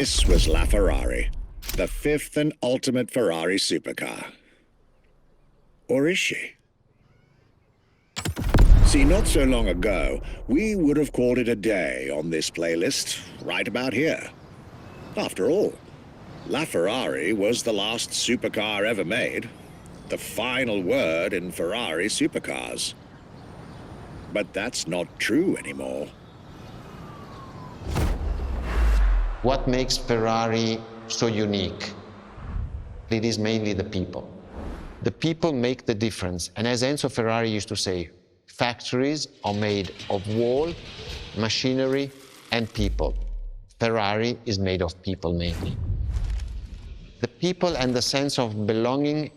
This was La Ferrari, the fifth and ultimate Ferrari supercar. Or is she? See, not so long ago, we would have called it a day on this playlist, right about here. After all, La Ferrari was the last supercar ever made, the final word in Ferrari supercars. But that's not true anymore. What makes Ferrari so unique? It is mainly the people. The people make the difference. And as Enzo Ferrari used to say, factories are made of wall, machinery, and people. Ferrari is made of people mainly. The people and the sense of belonging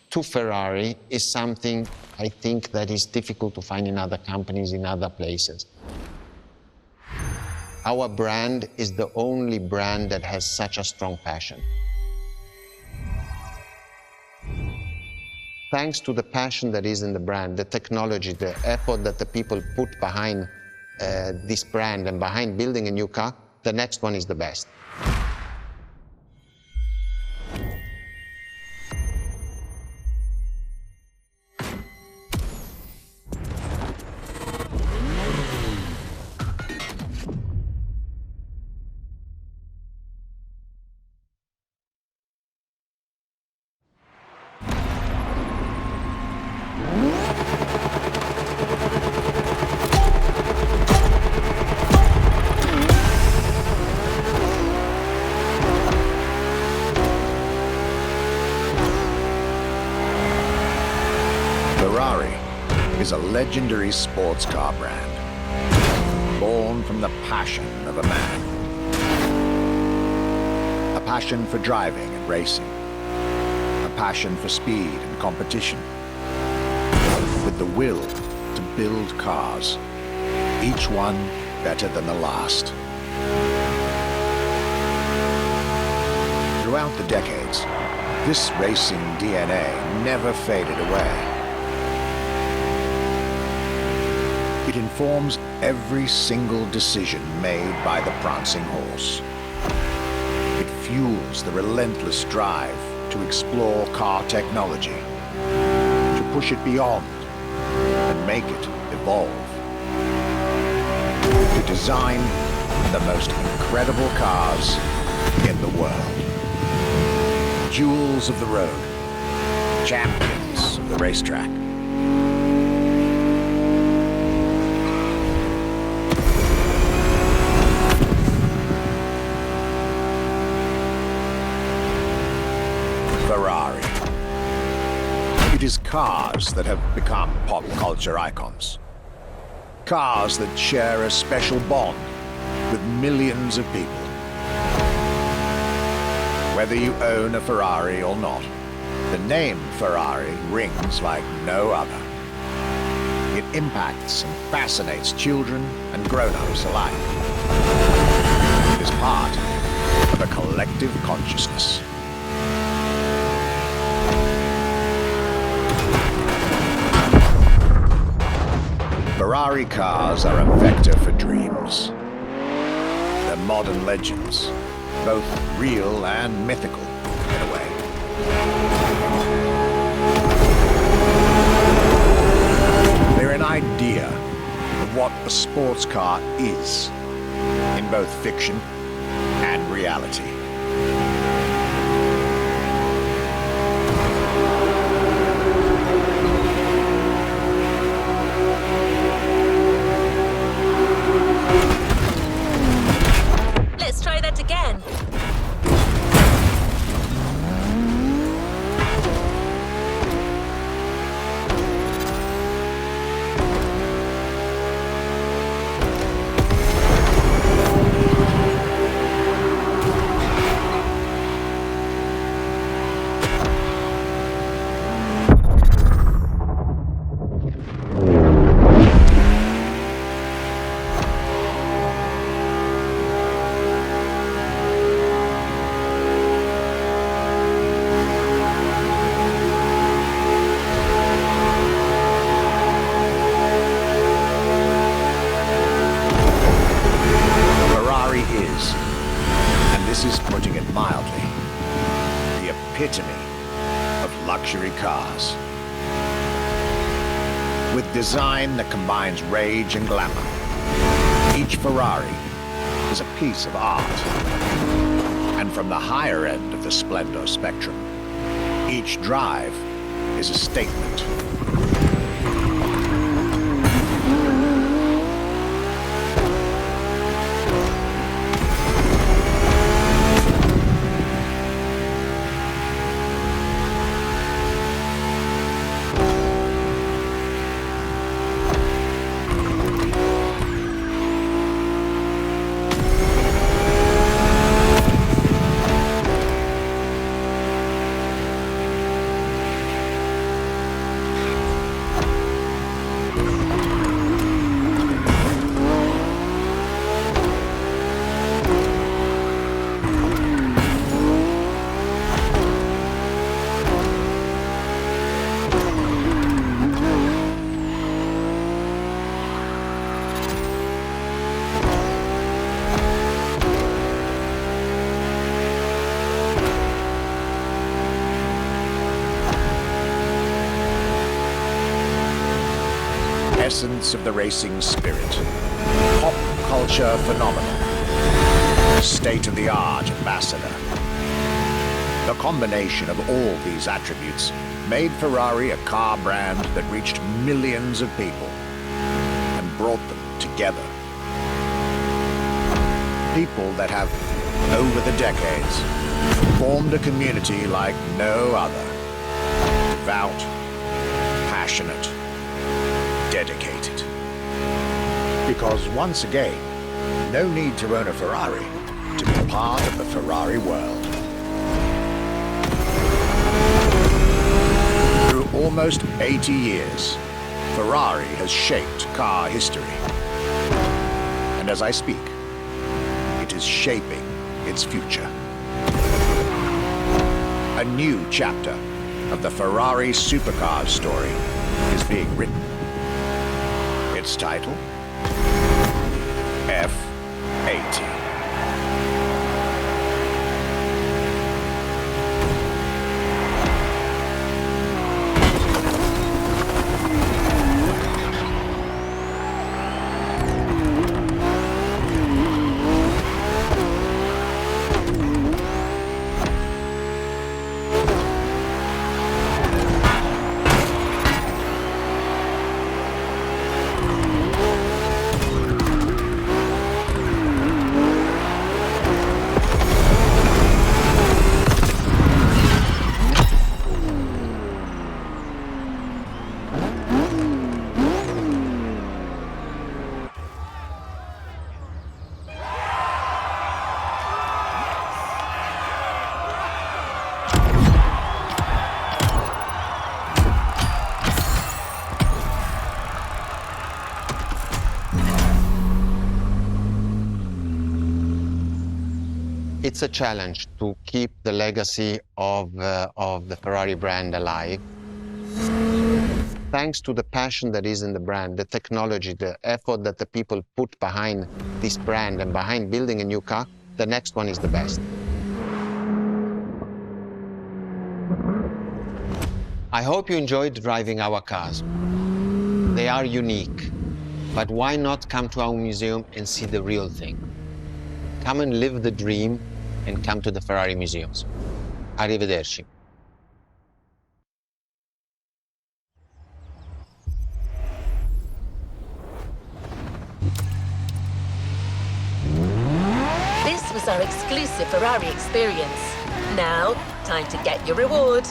to Ferrari is something I think that is difficult to find in other companies, in other places. Our brand is the only brand that has such a strong passion. Thanks to the passion that is in the brand, the technology, the effort that the people put behind this brand and behind building a new car, the next one is the best. Ferrari is a legendary sports car brand, born from the passion of a man. A passion for driving and racing, a passion for speed and competition, with the will to build cars, each one better than the last. Throughout the decades, this racing DNA never faded away. It informs every single decision made by the prancing horse. It fuels the relentless drive to explore car technology, to push it beyond and make it evolve, to design the most incredible cars in the world. Jewels of the road, champions of the racetrack. Ferrari. It is cars that have become pop culture icons. Cars that share a special bond with millions of people. Whether you own a Ferrari or not, the name Ferrari rings like no other. It impacts and fascinates children and grown-ups alike. It is part of a collective consciousness. Ferrari cars are a vector for dreams. They're modern legends, both real and mythical, in a way. They're an idea of what a sports car is, in both fiction and reality. Let's try that again. putting it mildly, the epitome of luxury cars. With design that combines rage and glamour, each Ferrari is a piece of art. And from the higher end of the splendor spectrum, each drive is a statement. Essence of the racing spirit, pop culture phenomenon, state-of-the-art ambassador. The combination of all these attributes made Ferrari a car brand that reached millions of people and brought them together. People that have, over the decades, formed a community like no other. Devout, passionate, dedicated. Because once again, no need to own a Ferrari to be part of the Ferrari world. Through almost 80 years, Ferrari has shaped car history. And as I speak, it is shaping its future. A new chapter of the Ferrari supercar story is being written. Its title? F80. It's a challenge to keep the legacy of the Ferrari brand alive. Thanks to the passion that is in the brand, the technology, the effort that the people put behind this brand and behind building a new car, the next one is the best. I hope you enjoyed driving our cars. They are unique, but why not come to our museum and see the real thing? Come and live the dream and come to the Ferrari museums. Arrivederci. This was our exclusive Ferrari experience. Now, time to get your reward.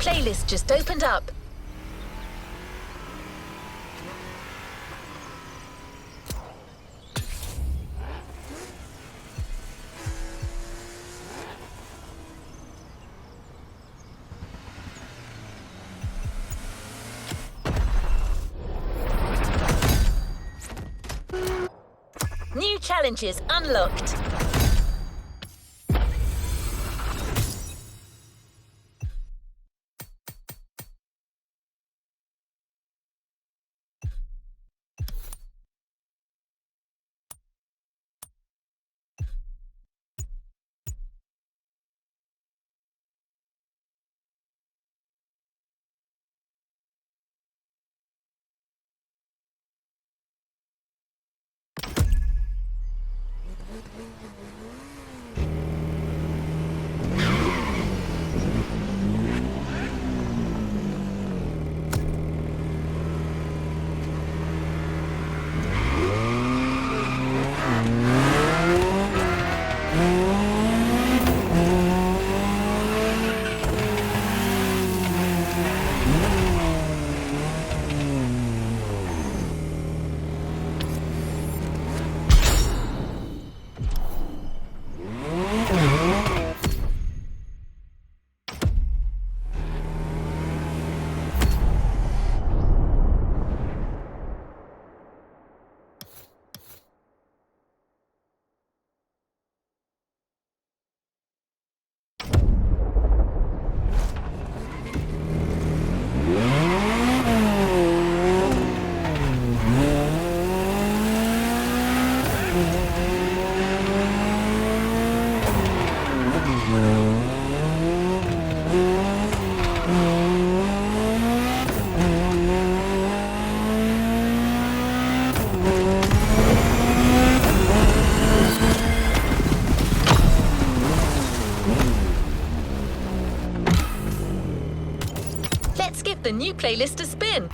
playlist just opened up. New challenges unlocked. Let's give the new playlist a spin.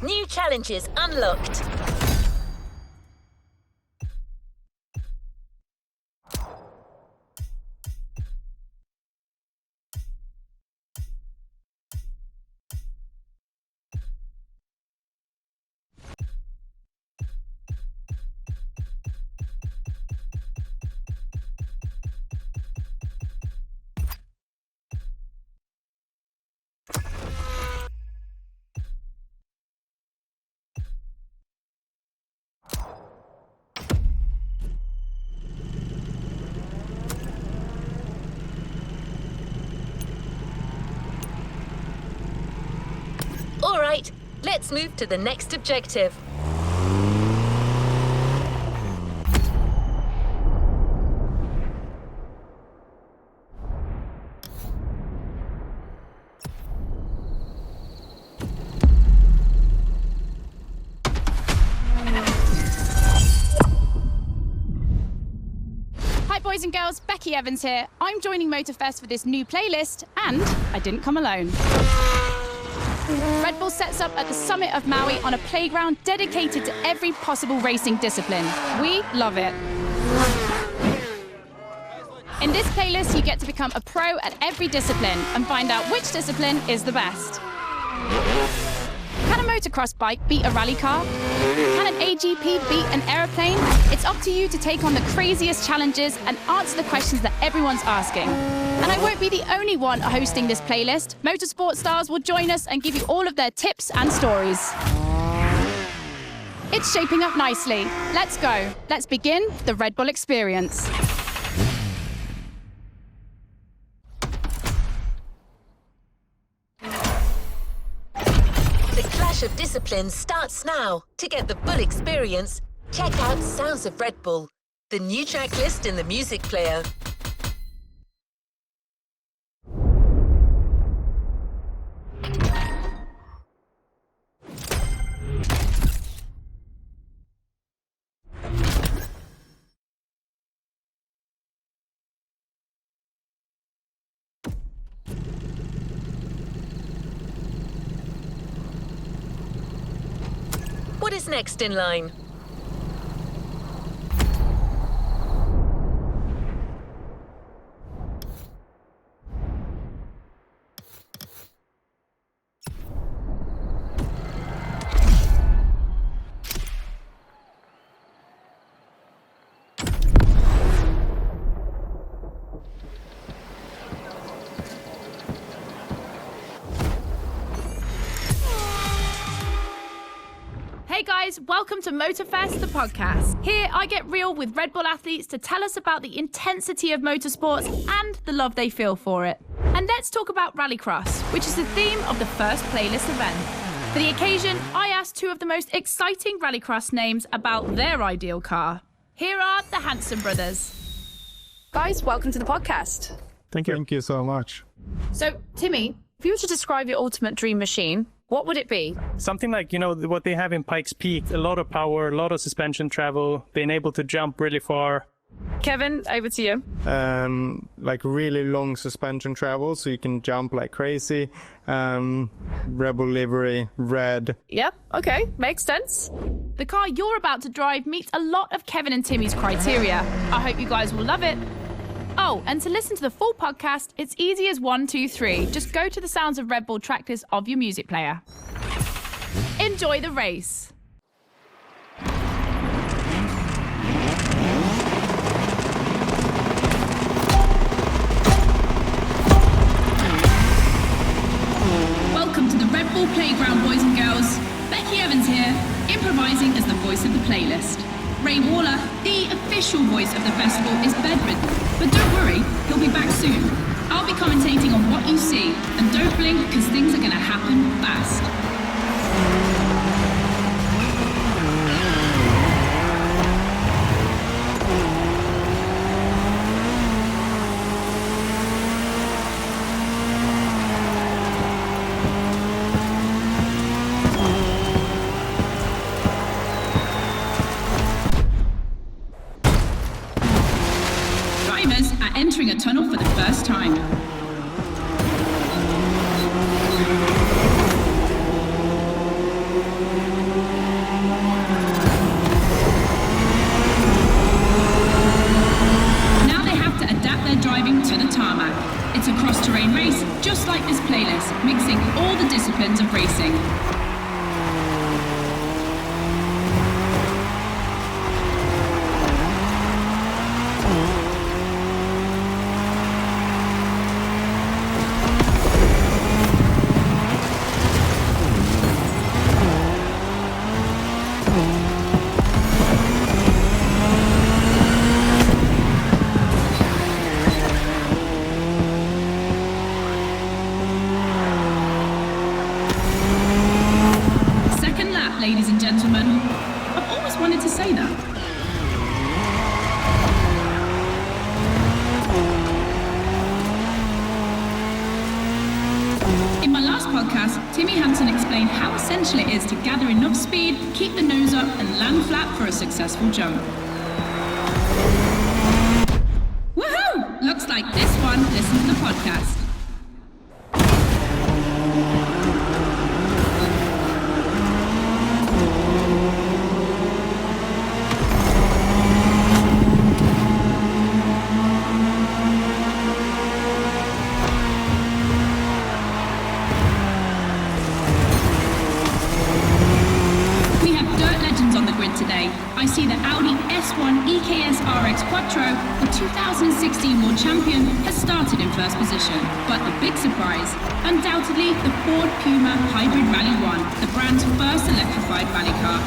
New challenges unlocked. All right, let's move to the next objective. Hi boys and girls, Becky Evans here. I'm joining Motorfest for this new playlist, and I didn't come alone. Red Bull sets up at the summit of Maui on a playground dedicated to every possible racing discipline. We love it. In this playlist, you get to become a pro at every discipline and find out which discipline is the best. Can a motocross bike beat a rally car? Can an AGP beat an aeroplane? It's up to you to take on the craziest challenges and answer the questions that everyone's asking. And I won't be the only one hosting this playlist. Motorsport stars will join us and give you all of their tips and stories. It's shaping up nicely. Let's go. Let's begin the Red Bull experience. The clash of disciplines starts now. To get the Bull experience, check out Sounds of Red Bull, the new track list in the music player. What is next in line? Hey guys, welcome to Motorfest, the podcast. Here I get real with Red Bull athletes to tell us about the intensity of motorsports and the love they feel for it. And let's talk about Rallycross, which is the theme of the first playlist event. For the occasion, I asked two of the most exciting Rallycross names about their ideal car. Here are the Hanson brothers. Guys, welcome to the podcast. Thank you. Thank you so much. So, Timmy, if you were to describe your ultimate dream machine, what would it be? Something like, what they have in Pikes Peak, a lot of power, a lot of suspension travel, being able to jump really far. Kevin, over to you. Like really long suspension travel, so you can jump like crazy. Rebel livery, red. Yep, okay, makes sense. The car you're about to drive meets a lot of Kevin and Timmy's criteria. I hope you guys will love it. Oh, and to listen to the full podcast, it's easy as 1, 2, 3. Just go to the Sounds of Red Bull track list of your music player. Enjoy the race. Welcome to the Red Bull Playground, boys and girls. Becky Evans here, improvising as the voice of the playlist. Ray Waller, the official voice of the festival, is bedridden. But don't worry, he'll be back soon. I'll be commentating on what you see. And don't blink, because things are going to happen fast. Drivers are entering a tunnel for the first time. to the tarmac. It's a cross-terrain race, just like this playlist, mixing all the disciplines of racing. Ladies and gentlemen, I've always wanted to say that. In my last podcast, Timmy Hansen explained how essential it is to gather enough speed, keep the nose up, and land flat for a successful jump. Woohoo! Looks like this one listens to the podcast. Today, I see the Audi S1 EKS RX Quattro, the 2016 World Champion, has started in first position. But the big surprise, undoubtedly the Ford Puma Hybrid Rally 1, the brand's first electrified rally car.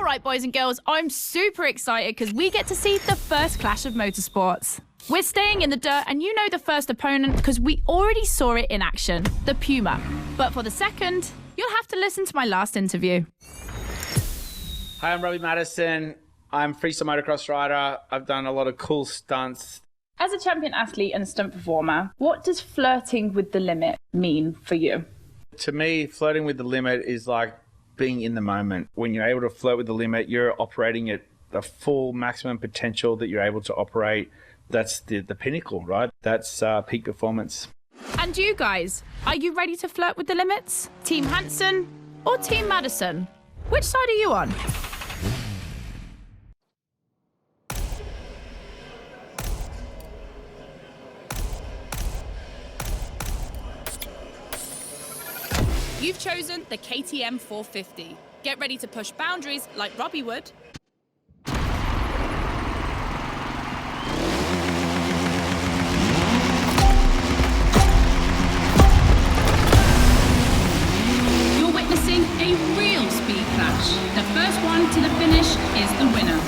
All right, boys and girls, I'm super excited because we get to see the first clash of motorsports. We're staying in the dirt, and you know the first opponent because we already saw it in action, the Puma. But for the second, you'll have to listen to my last interview. Hi, I'm Robbie Madison. I'm freestyle motocross rider. I've done a lot of cool stunts. As a champion athlete and stunt performer, what does flirting with the limit mean for you? To me, flirting with the limit is like being in the moment. When you're able to flirt with the limit, you're operating at the full maximum potential that you're able to operate. That's the pinnacle, right? That's peak performance. And you guys, are you ready to flirt with the limits? Team Hansen or Team Madison? Which side are you on? You've chosen the KTM 450. Get ready to push boundaries like Robbie would. You're witnessing a real speed clash. The first one to the finish is the winner.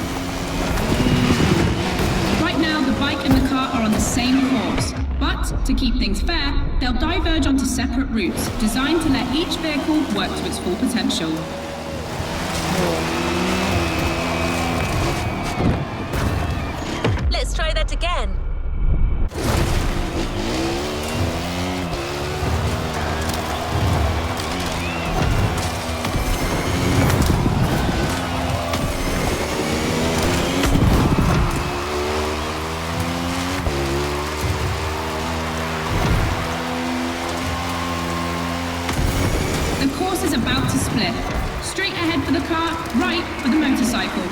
Right now, the bike and the car are on the same course. But to keep things fair, they'll diverge onto separate routes, designed to let each vehicle work to its full potential. Let's try that again. The course is about to split. Straight ahead for the car, right for the motorcycle.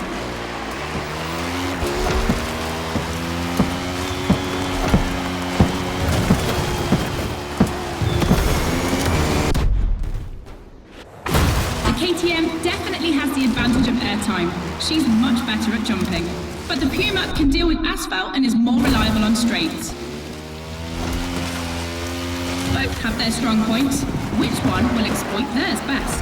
The KTM definitely has the advantage of airtime. She's much better at jumping. But the Puma can deal with asphalt and is more reliable on straights. Both have their strong points. Which one will exploit theirs best?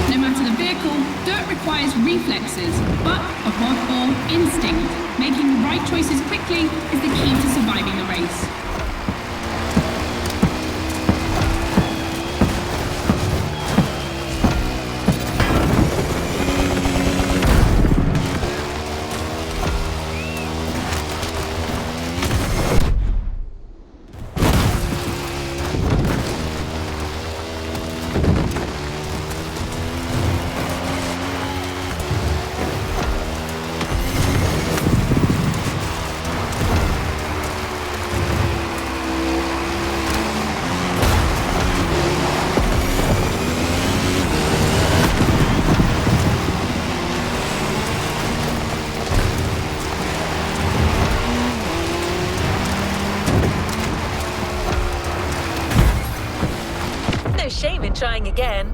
No matter the vehicle, dirt requires reflexes, but above all, instinct. Making the right choices quickly is the key to surviving the race. No shame in trying again.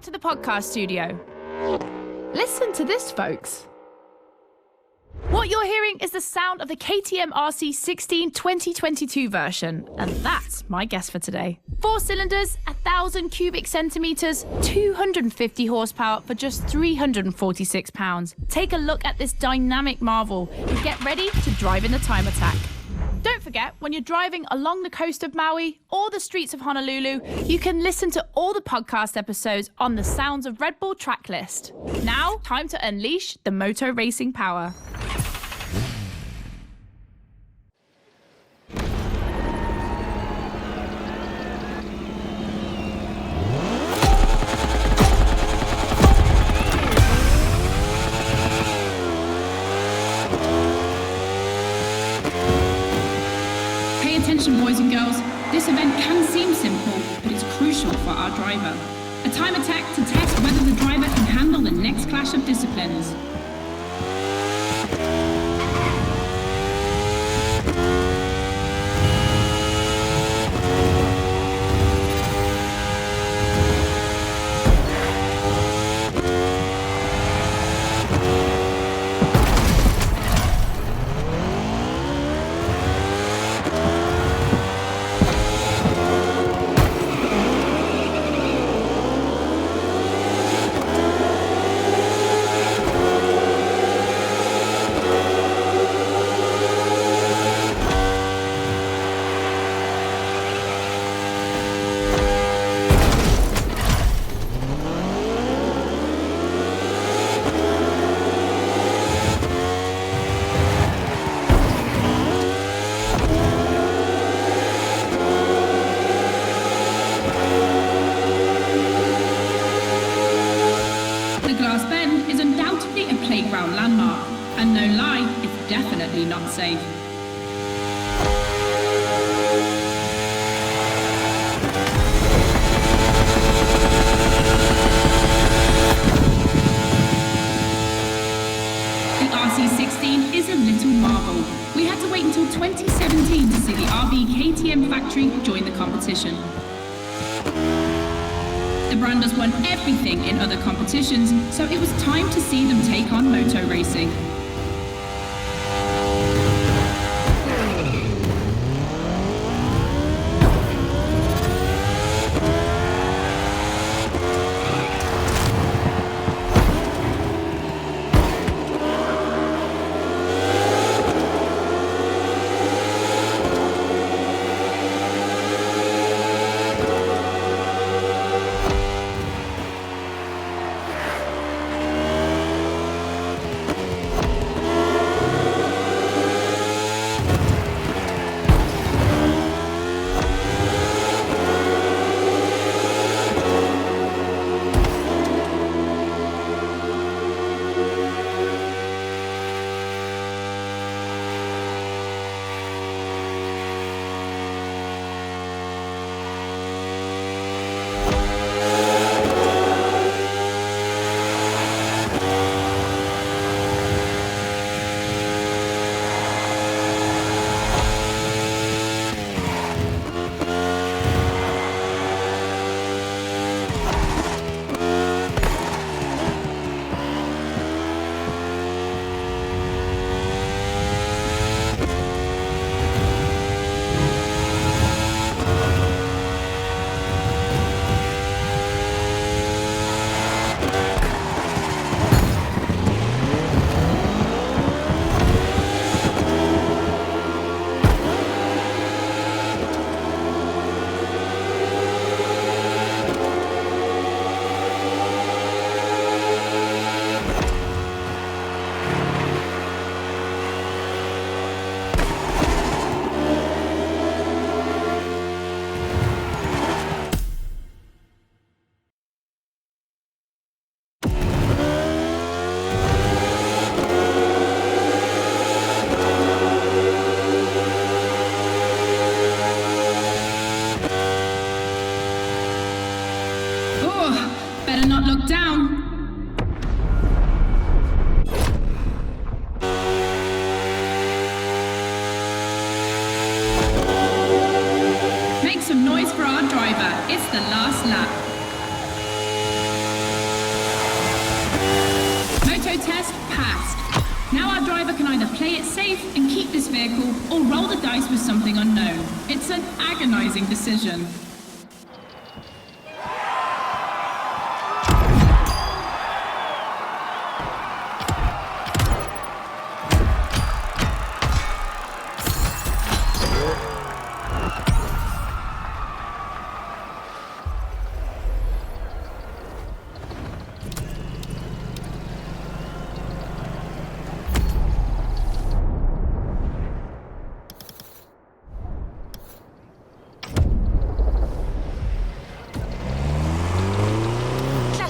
to the podcast studio. Listen to this, folks. What you're hearing is the sound of the KTM RC16 2022 version, and that's my guess for today. 4 cylinders, 1,000 cubic centimeters, 250 horsepower for just 346 pounds. Take a look at this dynamic marvel and get ready to drive in the time attack. Don't forget, when you're driving along the coast of Maui or the streets of Honolulu, you can listen to all the podcast episodes on the Sounds of Red Bull track list. Now, time to unleash the moto racing power. Attention boys and girls, this event can seem simple, but it's crucial for our driver. A time attack to test whether the driver can handle the next clash of disciplines. Landmark, and no lie, it's definitely not safe. The RC16 is a little marvel. We had to wait until 2017 to see the RB KTM factory join the competition. The brand has won everything in other competitions, so it was time to see them take on moto racing. Better not look down. Make some noise for our driver. It's the last lap. test passed. Now our driver can either play it safe and keep this vehicle or roll the dice with something unknown. It's an agonizing decision.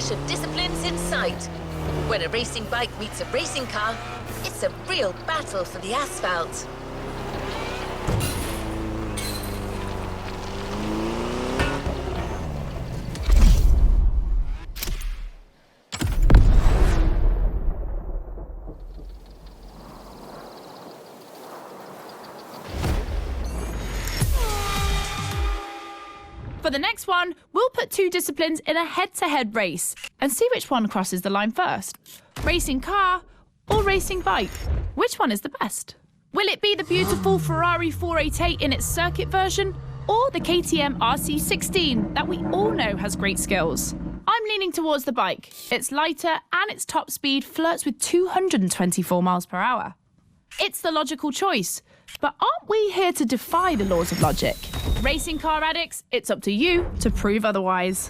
Of disciplines in sight. When a racing bike meets a racing car, it's a real battle for the asphalt. For the next one, we'll put two disciplines in a head-to-head race and see which one crosses the line first. Racing car or racing bike? Which one is the best? Will it be the beautiful Ferrari 488 in its circuit version or the KTM RC16 that we all know has great skills? I'm leaning towards the bike. It's lighter and its top speed flirts with 224 miles per hour. It's the logical choice. But aren't we here to defy the laws of logic? Racing car addicts, it's up to you to prove otherwise.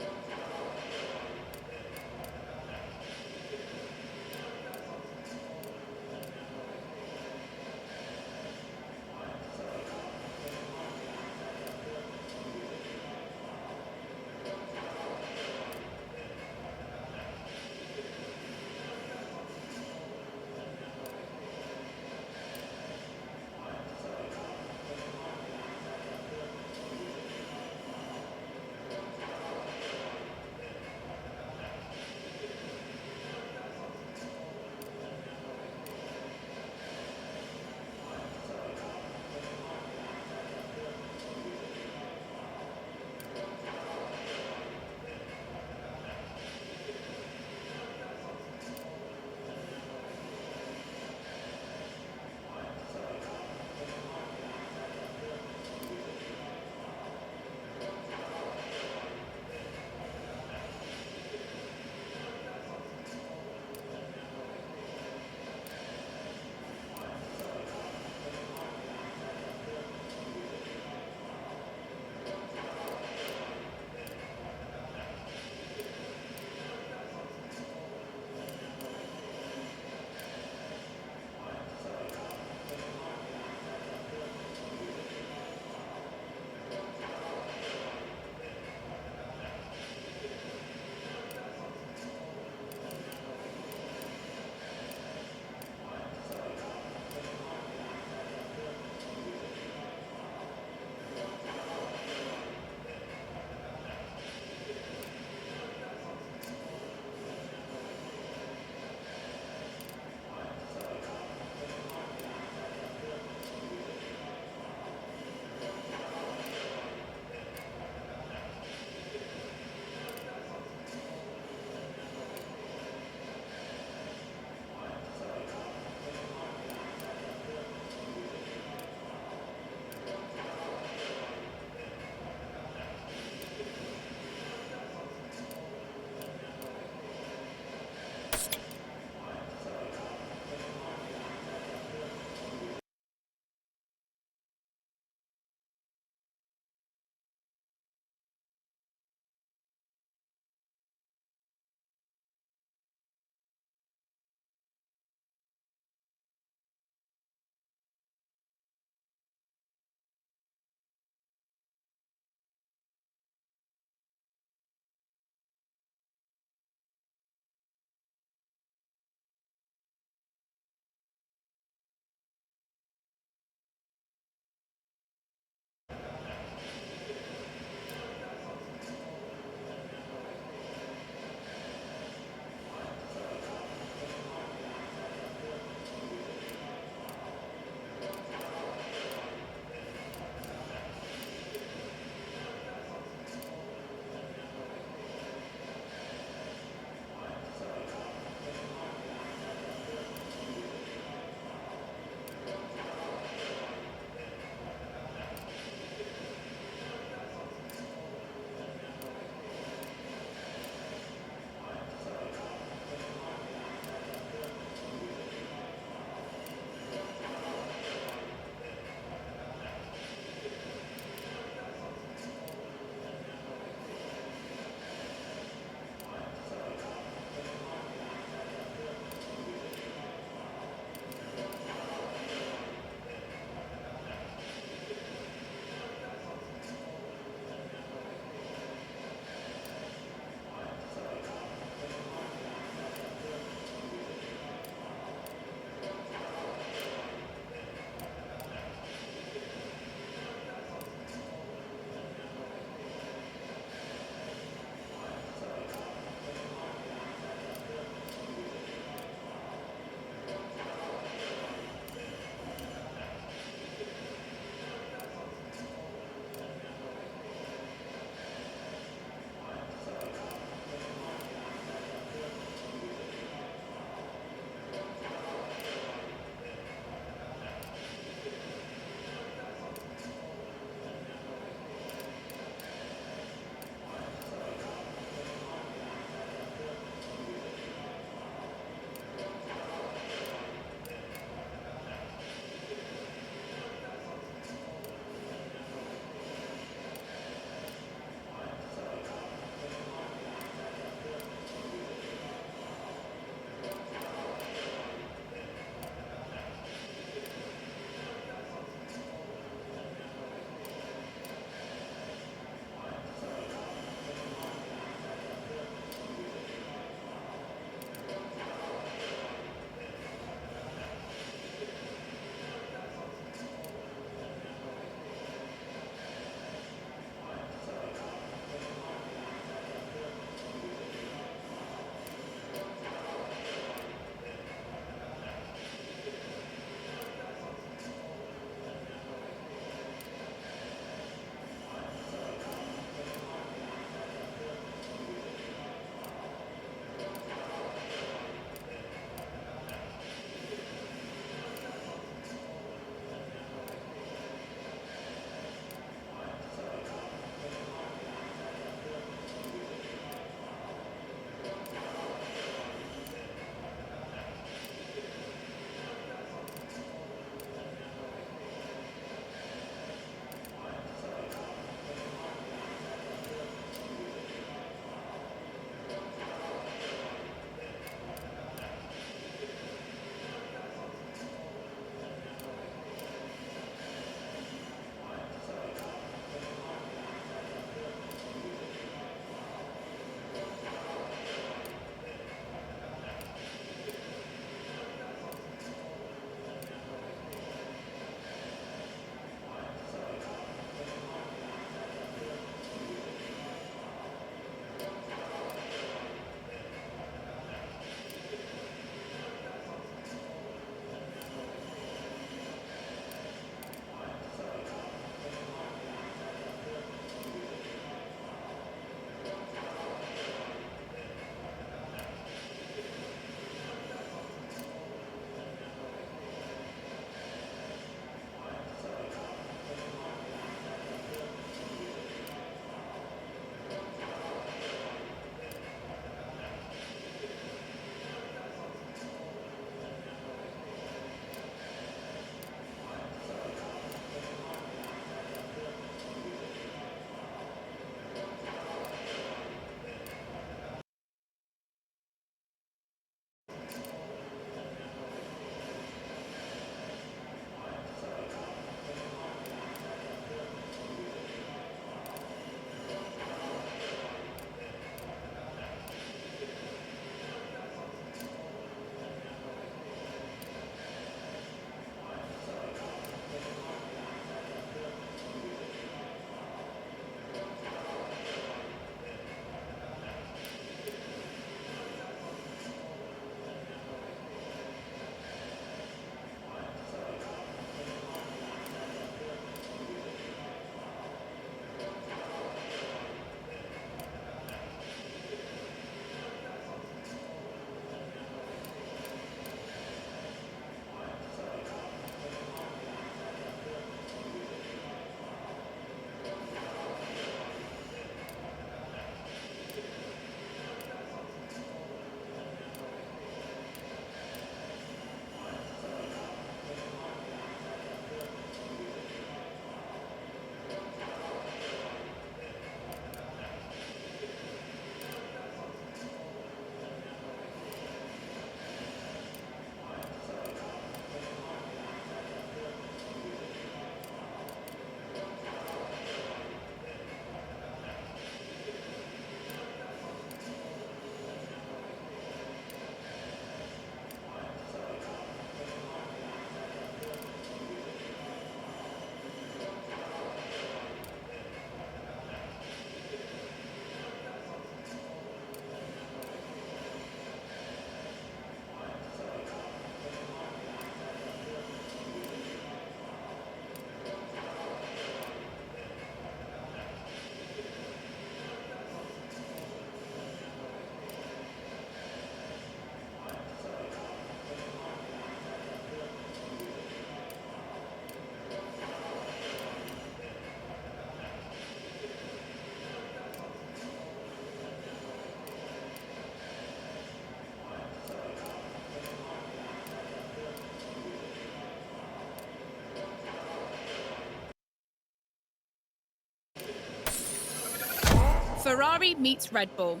Ferrari meets Red Bull.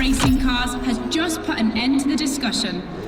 racing cars has just put an end to the discussion.